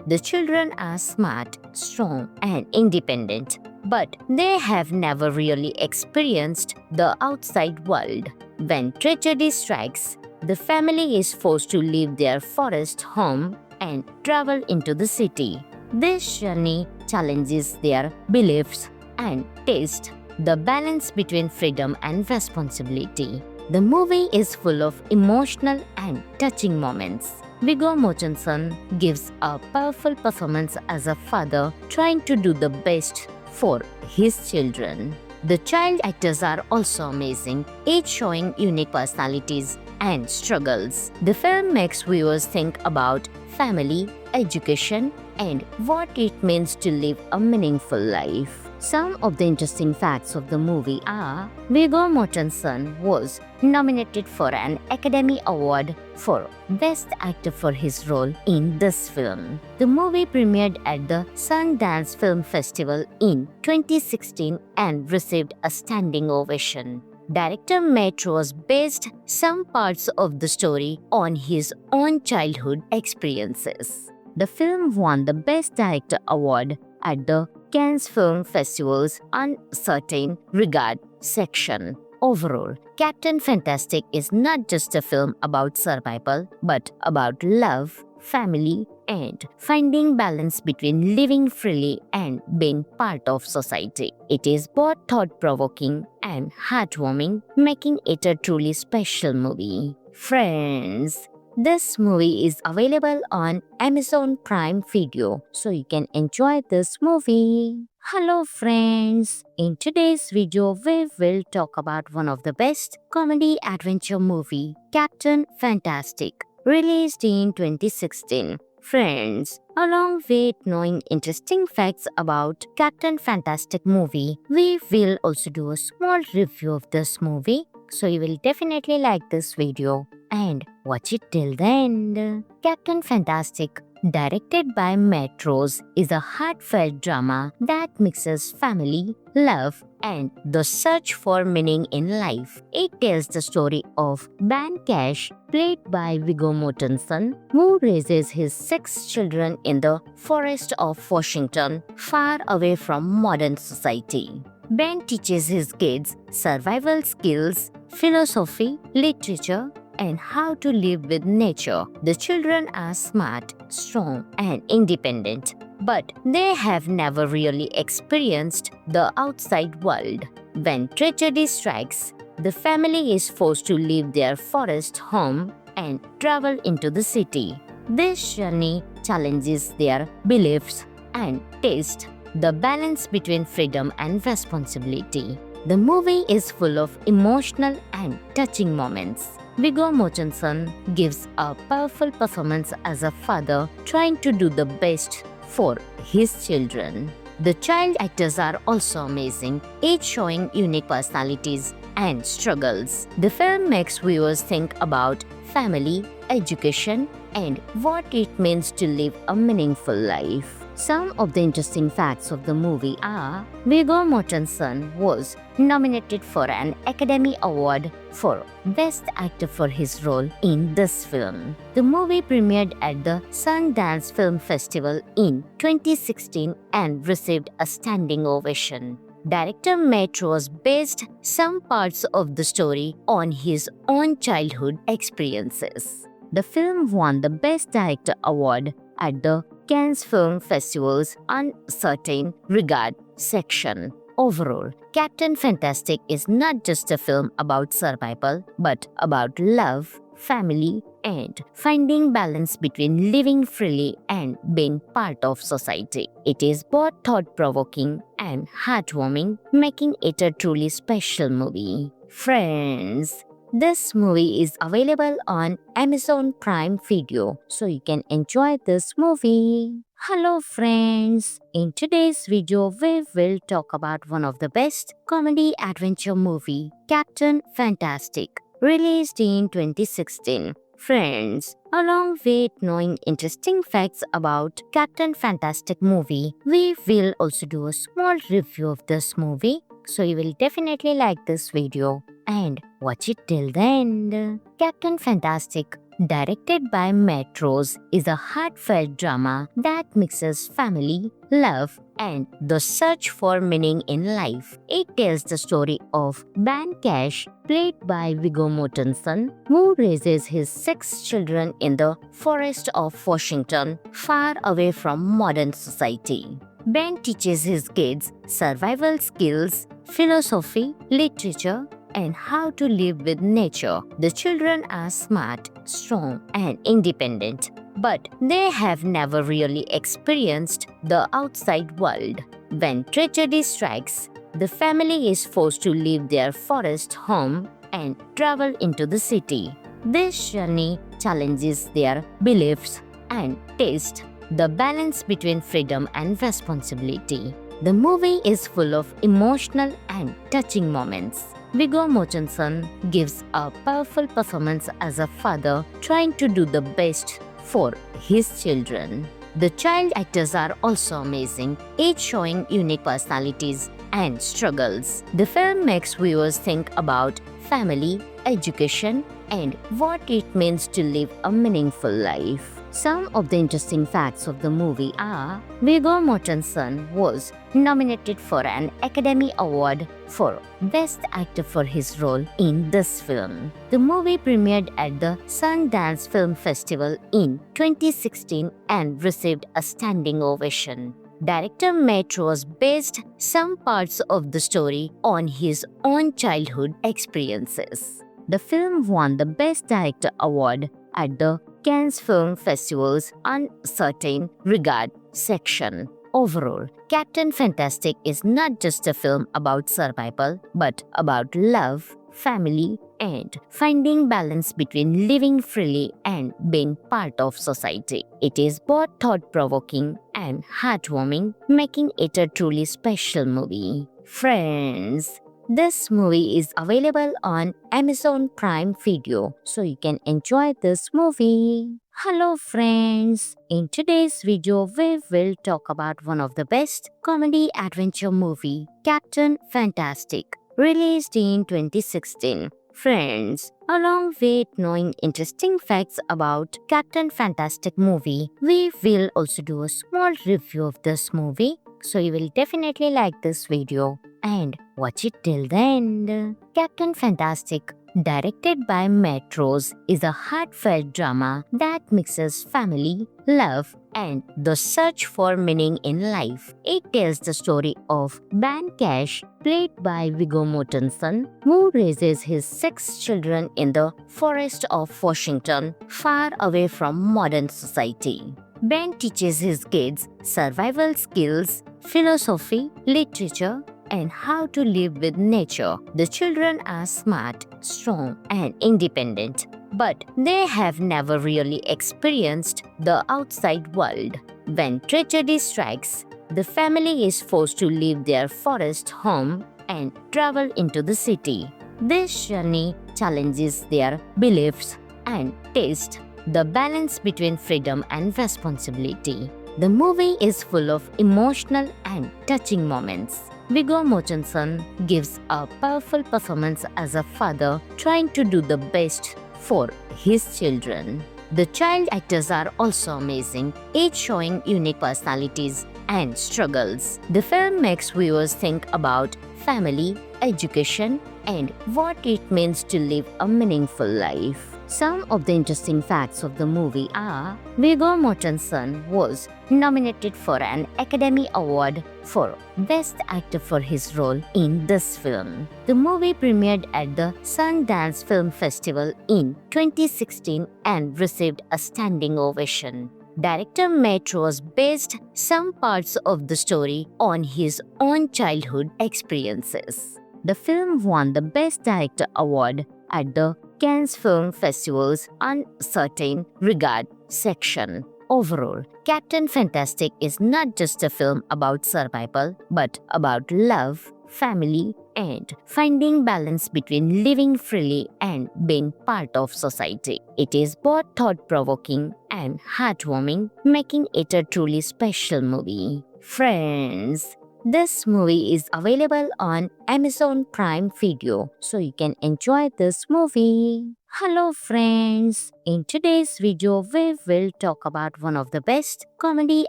S1: The children are smart, strong, and independent, but they have never really experienced the outside world. When tragedy strikes, the family is forced to leave their forest home and travel into the city. This journey challenges their beliefs and taste, the balance between freedom and responsibility. The movie is full of emotional and touching moments. Viggo Mortensen gives a powerful performance as a father trying to do the best for his children. The child actors are also amazing, each showing unique personalities and struggles. The film makes viewers think about family, education, and what it means to live a meaningful life. Some of the interesting facts of the movie are: Viggo Mortensen was nominated for an Academy Award for Best Actor for his role in this film. The movie premiered at the Sundance Film Festival in 2016 and received a standing ovation. Director Matt Rose based some parts of the story on his own childhood experiences. The film won the Best Director award at the Cannes Film Festival's Uncertain Regard section. Overall, Captain Fantastic is not just a film about survival, but about love, family, and finding balance between living freely and being part of society. It is both thought-provoking and heartwarming, making it a truly special movie. Friends, this movie is available on Amazon Prime Video, so you can enjoy this movie. Hello friends, in today's video we will talk about one of the best comedy adventure movie, Captain Fantastic, released in 2016. Friends, along with knowing interesting facts about Captain Fantastic movie, we will also do a small review of this movie, so you will definitely like this video and watch it till the end. Captain Fantastic, directed by Matt Rose, is a heartfelt drama that mixes family, love, and the search for meaning in life. It tells the story of Ben Cash, played by Viggo Mortensen, who raises his 6 children in the forest of Washington, far away from modern society. Ben teaches his kids survival skills, philosophy, literature, and how to live with nature. The children are smart, strong, and independent, but they have never really experienced the outside world. When tragedy strikes, the family is forced to leave their forest home and travel into the city. This journey challenges their beliefs and taste, the balance between freedom and responsibility. The movie is full of emotional and touching moments. Viggo Mortensen gives a powerful performance as a father trying to do the best for his children. The child actors are also amazing, each showing unique personalities and struggles. The film makes viewers think about family, education, and what it means to live a meaningful life. Some of the interesting facts of the movie are: Viggo Mortensen was nominated for an Academy Award for Best Actor for his role in this film. The movie premiered at the Sundance Film Festival in 2016 and received a standing ovation. Director Matt Rose based some parts of the story on his own childhood experiences. The film won the Best Director award at the Cannes Film Festival's Uncertain Regard section. Overall, Captain Fantastic is not just a film about survival, but about love, family, and finding balance between living freely and being part of society. It is both thought-provoking and heartwarming, making it a truly special movie. Friends, this movie is available on Amazon Prime Video, so you can enjoy this movie. Hello friends, in today's video we will talk about one of the best comedy adventure movie, Captain Fantastic, released in 2016. Friends, along with knowing interesting facts about Captain Fantastic movie, we will also do a small review of this movie, so you will definitely like this video and watch it till the end. Captain Fantastic, directed by Matt Rose, is a heartfelt drama that mixes family, love, and the search for meaning in life. It tells the story of Ben Cash, played by Viggo Mortensen, who raises his 6 children in the forest of Washington, far away from modern society. Ben teaches his kids survival skills, philosophy, literature, and how to live with nature. The children are smart, strong, and independent, but they have never really experienced the outside world. When tragedy strikes, the family is forced to leave their forest home and travel into the city. This journey challenges their beliefs and taste the balance between freedom and responsibility. The movie is full of emotional and touching moments. Viggo Mortensen gives a powerful performance as a father trying to do the best for his children. The child actors are also amazing, each showing unique personalities and struggles. The film makes viewers think about family, education, and what it means to live a meaningful life. Some of the interesting facts of the movie are: Viggo Mortensen was nominated for an Academy Award for Best Actor for his role in this film. The movie premiered at the Sundance Film Festival in 2016 and received a standing ovation. Director Matt Rose based some parts of the story on his own childhood experiences. The film won the Best Director Award at the Cannes Film Festival's Uncertain Regard section. Overall, Captain Fantastic is not just a film about survival, but about love, family, and finding balance between living freely and being part of society. It is both thought-provoking and heartwarming, making it a truly special movie. Friends, this movie is available on Amazon Prime Video, so you can enjoy this movie. Hello friends, in today's video we will talk about one of the best comedy adventure movie, Captain Fantastic, released in 2016. Friends, along with knowing interesting facts about Captain Fantastic movie, we will also do a small review of this movie, so you will definitely like this video and watch it till the end. Captain Fantastic, directed by Matt Rose, is a heartfelt drama that mixes family, love, and the search for meaning in life. It tells the story of Ben Cash, played by Viggo Mortensen, who raises his 6 children in the forest of Washington, far away from modern society. Ben teaches his kids survival skills, philosophy, literature, and how to live with nature. The children are smart, strong, and independent, but they have never really experienced the outside world. When tragedy strikes, the family is forced to leave their forest home and travel into the city. This journey challenges their beliefs and taste the balance between freedom and responsibility. The movie is full of emotional and touching moments. Viggo Mortensen gives a powerful performance as a father trying to do the best for his children. The child actors are also amazing, each showing unique personalities and struggles. The film makes viewers think about family, education, and what it means to live a meaningful life. Some of the interesting facts of the movie are Viggo Mortensen was nominated for an Academy Award for Best Actor for his role in this film. The movie premiered at the Sundance Film Festival in 2016 and received a standing ovation. Director Matt Rose based some parts of the story on his own childhood experiences. The film won the Best Director award at the Cannes Film Festival's Uncertain Regard section. Overall, Captain Fantastic is not just a film about survival, but about love, family, and finding balance between living freely and being part of society. It is both thought-provoking and heartwarming, making it a truly special movie. Friends, this movie is available on Amazon Prime Video, so you can enjoy this movie. Hello friends, in today's video we will talk about one of the best comedy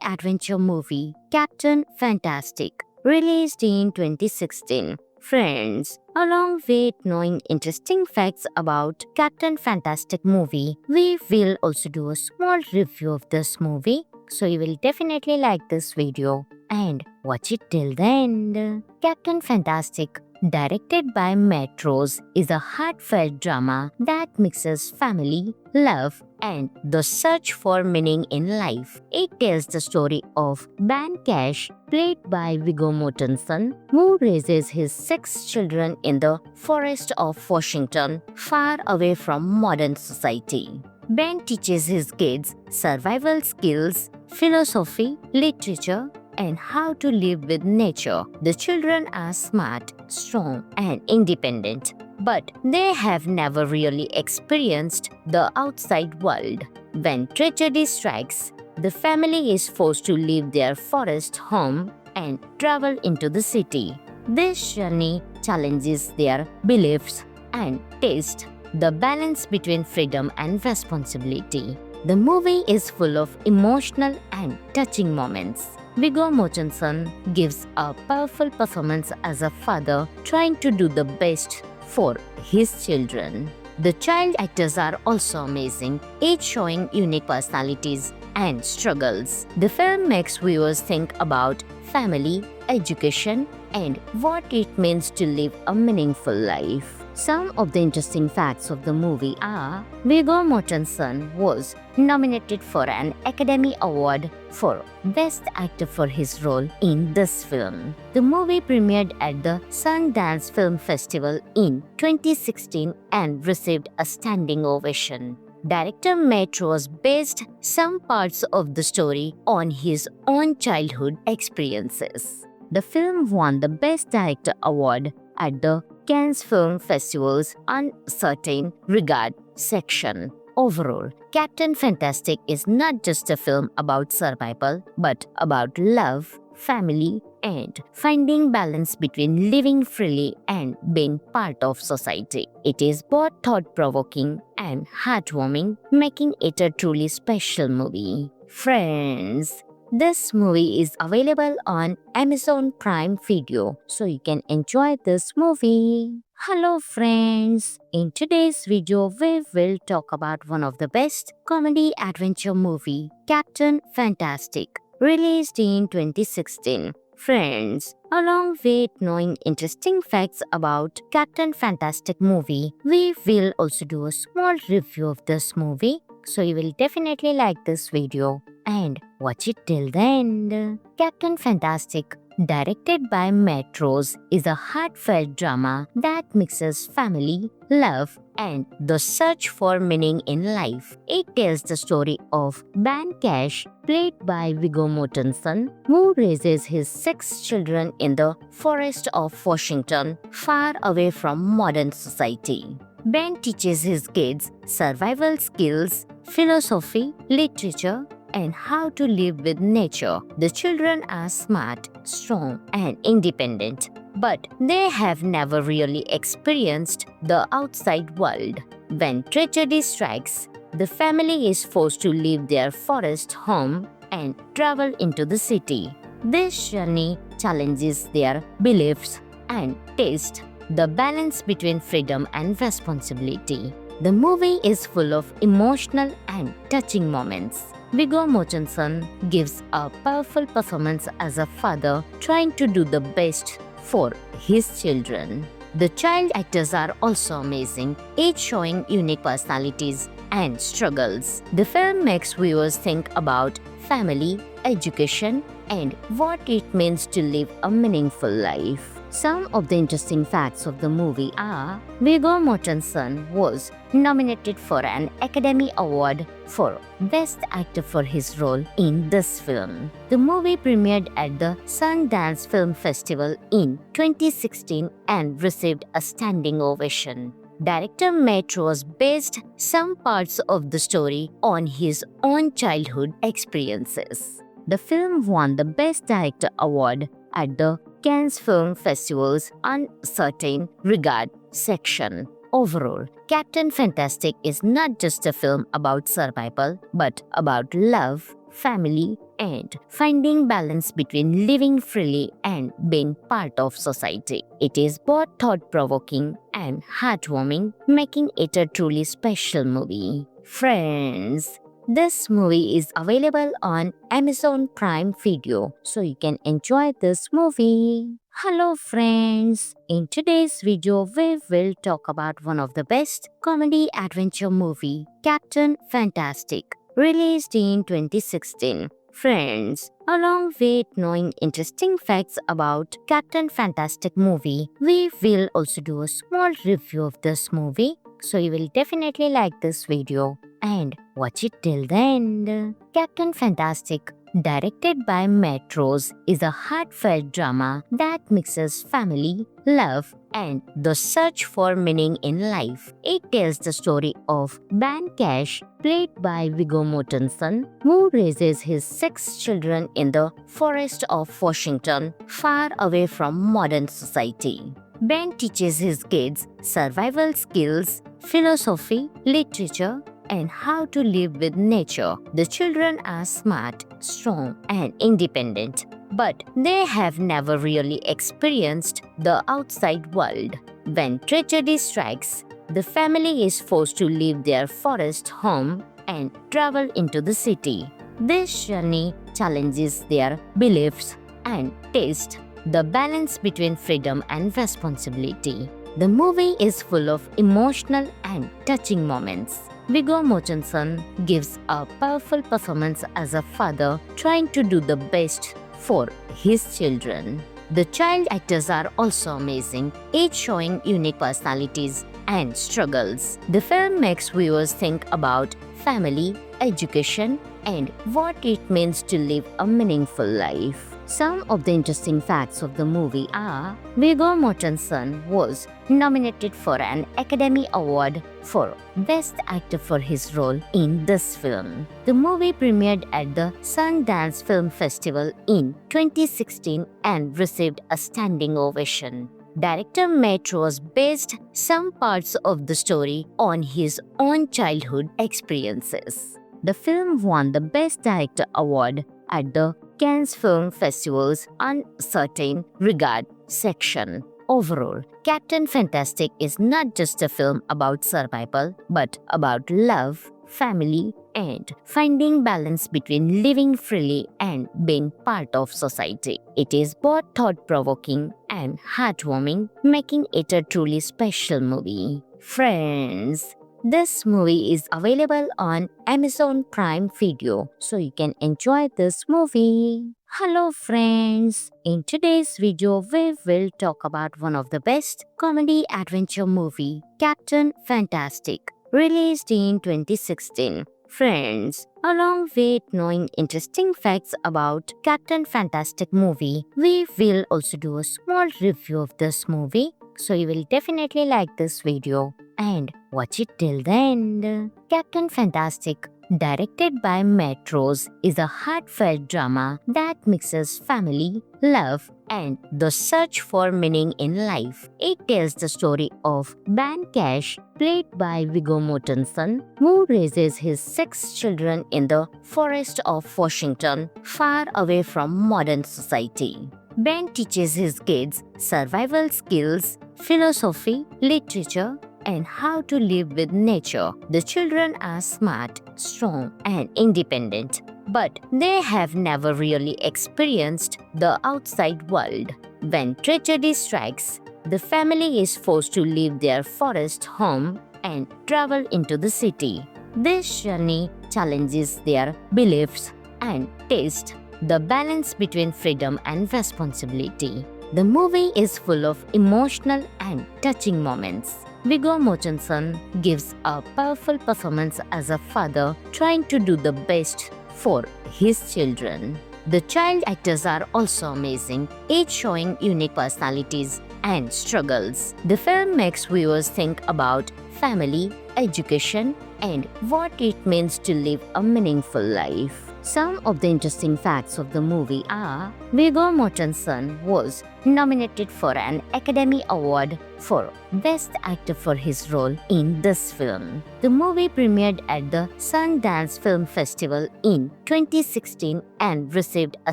S1: adventure movie, Captain Fantastic, released in 2016. Friends, along with knowing interesting facts about Captain Fantastic movie, we will also do a small review of this movie, so you will definitely like this video and watch it till the end. Captain Fantastic, directed by Matt Rose, is a heartfelt drama that mixes family, love, and the search for meaning in life. It tells the story of Ben Cash, played by Viggo Mortensen, who raises his 6 children in the forest of Washington, far away from modern society. Ben teaches his kids survival skills, philosophy, literature, and how to live with nature. The children are smart, strong, and independent, but they have never really experienced the outside world. When tragedy strikes, the family is forced to leave their forest home and travel into the city. This journey challenges their beliefs and taste the balance between freedom and responsibility. The movie is full of emotional and touching moments. Viggo Mortensen gives a powerful performance as a father trying to do the best for his children. The child actors are also amazing, each showing unique personalities and struggles. The film makes viewers think about family, education, and what it means to live a meaningful life. Some of the interesting facts of the movie are Viggo Mortensen was nominated for an Academy Award for Best Actor for his role in this film. The movie premiered at the Sundance Film Festival in 2016 and received a standing ovation. Director Matt Rose based some parts of the story on his own childhood experiences. The film won the Best Director award at the Cannes Film Festival's Uncertain Regard section. Overall, Captain Fantastic is not just a film about survival, but about love, family, and finding balance between living freely and being part of society. It is both thought-provoking and heartwarming, making it a truly special movie. Friends, this movie is available on Amazon Prime Video, so you can enjoy this movie. Hello friends, in today's video we will talk about one of the best comedy adventure movie, Captain Fantastic, released in 2016. Friends, along with knowing interesting facts about Captain Fantastic movie, we will also do a small review of this movie, so you will definitely like this video and watch it till the end. Captain Fantastic, directed by Matt Rose, is a heartfelt drama that mixes family, love, and the search for meaning in life. It tells the story of Ben Cash, played by Viggo Mortensen, who raises his 6 children in the forest of Washington, far away from modern society. Ben teaches his kids survival skills, philosophy, literature, and how to live with nature. The children are smart, strong, and independent, but they have never really experienced the outside world. When tragedy strikes, the family is forced to leave their forest home and travel into the city. This journey challenges their beliefs and taste the balance between freedom and responsibility. The movie is full of emotional and touching moments. Viggo Mortensen gives a powerful performance as a father trying to do the best for his children. The child actors are also amazing, each showing unique personalities and struggles. The film makes viewers think about family, education, and what it means to live a meaningful life. Some of the interesting facts of the movie are: Viggo Mortensen was nominated for an Academy Award for Best Actor for his role in this film. The movie premiered at the Sundance Film Festival in 2016 and received a standing ovation. Director Matt Rose based some parts of the story on his own childhood experiences. The film won the Best Director award at the Cannes Film Festival's Uncertain Regard section. Overall, Captain Fantastic is not just a film about survival, but about love, family, and finding balance between living freely and being part of society. It is both thought-provoking and heartwarming, making it a truly special movie. Friends, this movie is available on Amazon Prime Video, so you can enjoy this movie. Hello friends, in today's video we will talk about one of the best comedy adventure movie, Captain Fantastic, released in 2016. Friends, along with knowing interesting facts about Captain Fantastic movie, we will also do a small review of this movie, so you will definitely like this video and watch it till the end. Captain Fantastic, directed by Matt Rose, is a heartfelt drama that mixes family, love, and the search for meaning in life. It tells the story of Ben Cash, played by Viggo Mortensen, who raises his 6 children in the forest of Washington, far away from modern society. Ben teaches his kids survival skills, philosophy, literature, and how to live with nature. The children are smart, strong, and independent, but they have never really experienced the outside world. When tragedy strikes, the family is forced to leave their forest home and travel into the city. This journey challenges their beliefs and taste the balance between freedom and responsibility. The movie is full of emotional and touching moments. Viggo Mortensen gives a powerful performance as a father trying to do the best for his children. The child actors are also amazing, each showing unique personalities and struggles. The film makes viewers think about family, education, and what it means to live a meaningful life. Some of the interesting facts of the movie are: Viggo Mortensen was nominated for an Academy Award for Best Actor for his role in this film. The movie premiered at the Sundance Film Festival in 2016 and received a standing ovation. Director Matt Rose based some parts of the story on his own childhood experiences. The film won the Best Director award at the Cannes Film Festival's Uncertain Regard section. Overall, Captain Fantastic is not just a film about survival, but about love, family, and finding balance between living freely and being part of society. It is both thought-provoking and heartwarming, making it a truly special movie. Friends, this movie is available on Amazon Prime Video, so you can enjoy this movie. Hello friends, in today's video we will talk about one of the best comedy adventure movie, Captain Fantastic, released in 2016. Friends, along with knowing interesting facts about Captain Fantastic movie, we will also do a small review of this movie, so you will definitely like this video and watch it till the end. Captain Fantastic, directed by Matt Rose, is a heartfelt drama that mixes family, love, and the search for meaning in life. It tells the story of Ben Cash, played by Viggo Mortensen, who raises his 6 children in the forest of Washington, far away from modern society. Ben teaches his kids survival skills, philosophy, literature, and how to live with nature. The children are smart, strong, and independent, but they have never really experienced the outside world. When tragedy strikes, the family is forced to leave their forest home and travel into the city. This journey challenges their beliefs and taste, the balance between freedom and responsibility. The movie is full of emotional and touching moments. Viggo Mortensen gives a powerful performance as a father trying to do the best for his children. The child actors are also amazing, each showing unique personalities and struggles. The film makes viewers think about family, education, and what it means to live a meaningful life. Some of the interesting facts of the movie are: Viggo Mortensen was nominated for an Academy Award for Best Actor for his role in this film. The movie premiered at the Sundance Film Festival in 2016 and received a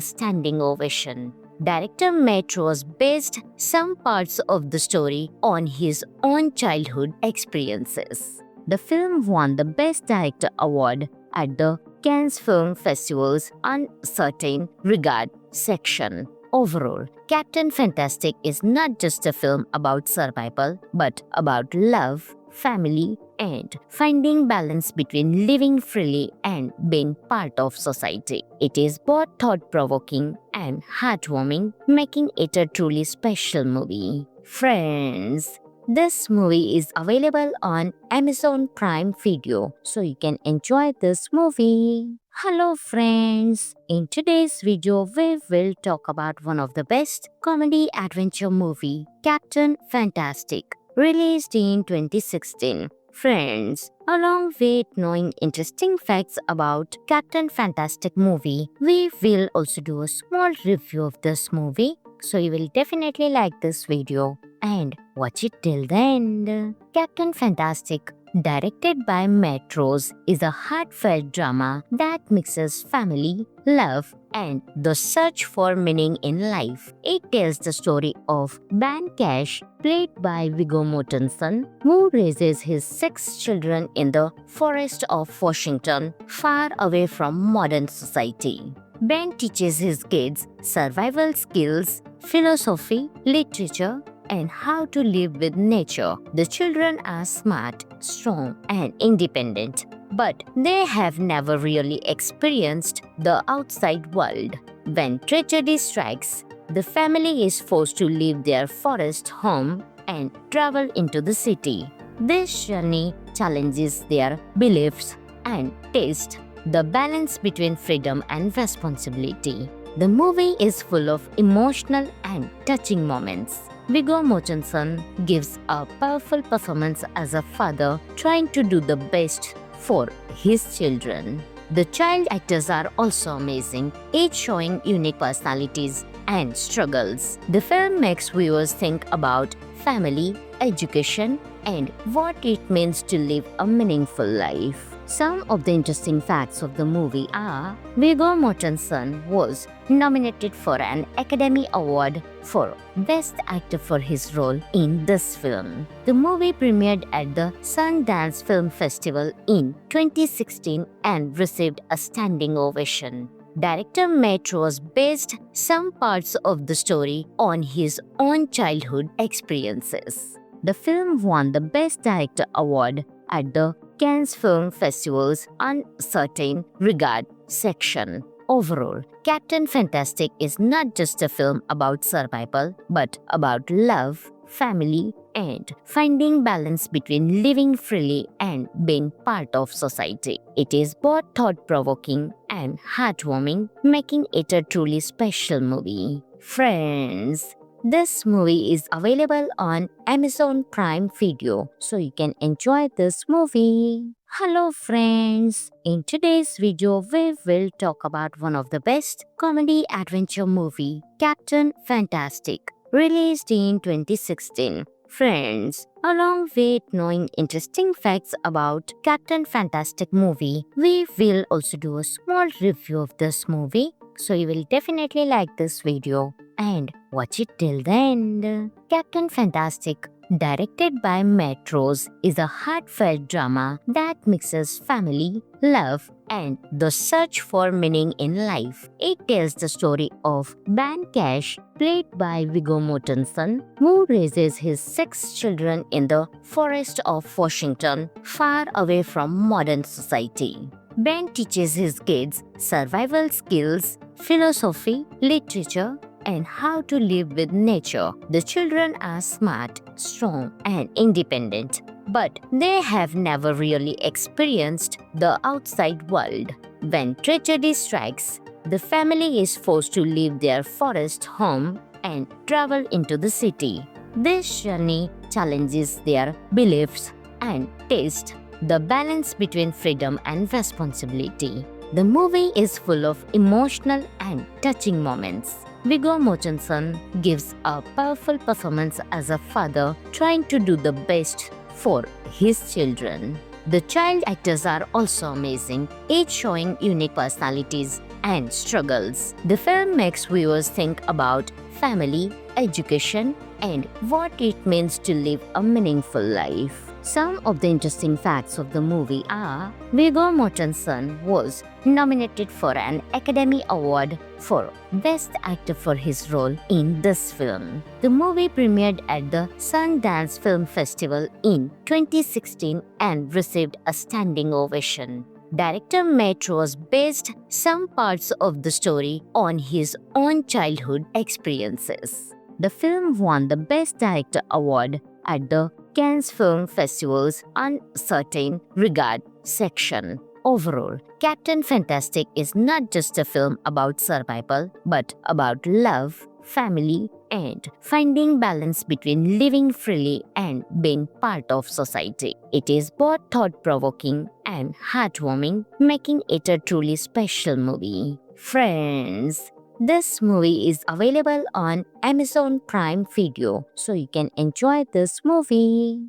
S1: standing ovation. Director Matt Rose based some parts of the story on his own childhood experiences. The film won the Best Director award at the Cannes Film Festival's Uncertain Regard section. Overall, Captain Fantastic is not just a film about survival, but about love, family, and finding balance between living freely and being part of society. It is both thought-provoking and heartwarming, making it a truly special movie. Friends, this movie is available on Amazon Prime Video, so you can enjoy this movie. Hello friends, in today's video we will talk about one of the best comedy adventure movie, Captain Fantastic, released in 2016. Friends, along with knowing interesting facts about Captain Fantastic movie, we will also do a small review of this movie, so you will definitely like this video and watch it till the end. Captain Fantastic, directed by Matt Rose, is a heartfelt drama that mixes family, love, and the search for meaning in life. It tells the story of Ben Cash, played by Viggo Mortensen, who raises his 6 children in the forest of Washington, far away from modern society. Ben teaches his kids survival skills, philosophy, literature, and how to live with nature. The children are smart, strong, and independent, but they have never really experienced the outside world. When tragedy strikes, the family is forced to leave their forest home and travel into the city. This journey challenges their beliefs and taste, the balance between freedom and responsibility. The movie is full of emotional and touching moments. Viggo Mortensen gives a powerful performance as a father trying to do the best for his children. The child actors are also amazing, each showing unique personalities and struggles. The film makes viewers think about family, education, and what it means to live a meaningful life. Some of the interesting facts of the movie are: Viggo Mortensen was nominated for an Academy Award for Best Actor for his role in this film. The movie premiered at the Sundance Film Festival in 2016 and received a standing ovation. Director Matt Rose based some parts of the story on his own childhood experiences. The film won the Best Director award at the Cannes Film Festival's Uncertain Regard section. Overall, Captain Fantastic is not just a film about survival, but about love, family, and finding balance between living freely and being part of society. It is both thought-provoking and heartwarming, making it a truly special movie. Friends, this movie is available on Amazon Prime Video, so you can enjoy this movie. Hello friends, in today's video we will talk about one of the best comedy adventure movie, Captain Fantastic, released in 2016. Friends, along with knowing interesting facts about Captain Fantastic movie, we will also do a small review of this movie, so you will definitely like this video and watch it till the end. Captain Fantastic, directed by Matt Rose, is a heartfelt drama that mixes family, love, and the search for meaning in life. It tells the story of Ben Cash, played by Viggo Mortensen, who raises his 6 children in the forest of Washington, far away from modern society. Ben teaches his kids survival skills, philosophy, literature, and how to live with nature. The children are smart, strong, and independent, but they have never really experienced the outside world. When tragedy strikes, the family is forced to leave their forest home and travel into the city. This journey challenges their beliefs and taste the balance between freedom and responsibility. The movie is full of emotional and touching moments. Viggo Mortensen gives a powerful performance as a father trying to do the best for his children. The child actors are also amazing, each showing unique personalities and struggles. The film makes viewers think about family, education, and what it means to live a meaningful life. Some of the interesting facts of the movie are: Viggo Mortensen was nominated for an Academy Award for Best Actor for his role in this film. The movie premiered at the Sundance Film Festival in 2016 and received a standing ovation. Director Matt Rose based some parts of the story on his own childhood experiences. The film won the Best Director award at the Cannes Film Festival's Uncertain Regard section. Overall, Captain Fantastic is not just a film about survival, but about love, family, and finding balance between living freely and being part of society. It is both thought-provoking and heartwarming, making it a truly special movie. Friends, this movie is available on Amazon Prime Video, so you can enjoy this movie.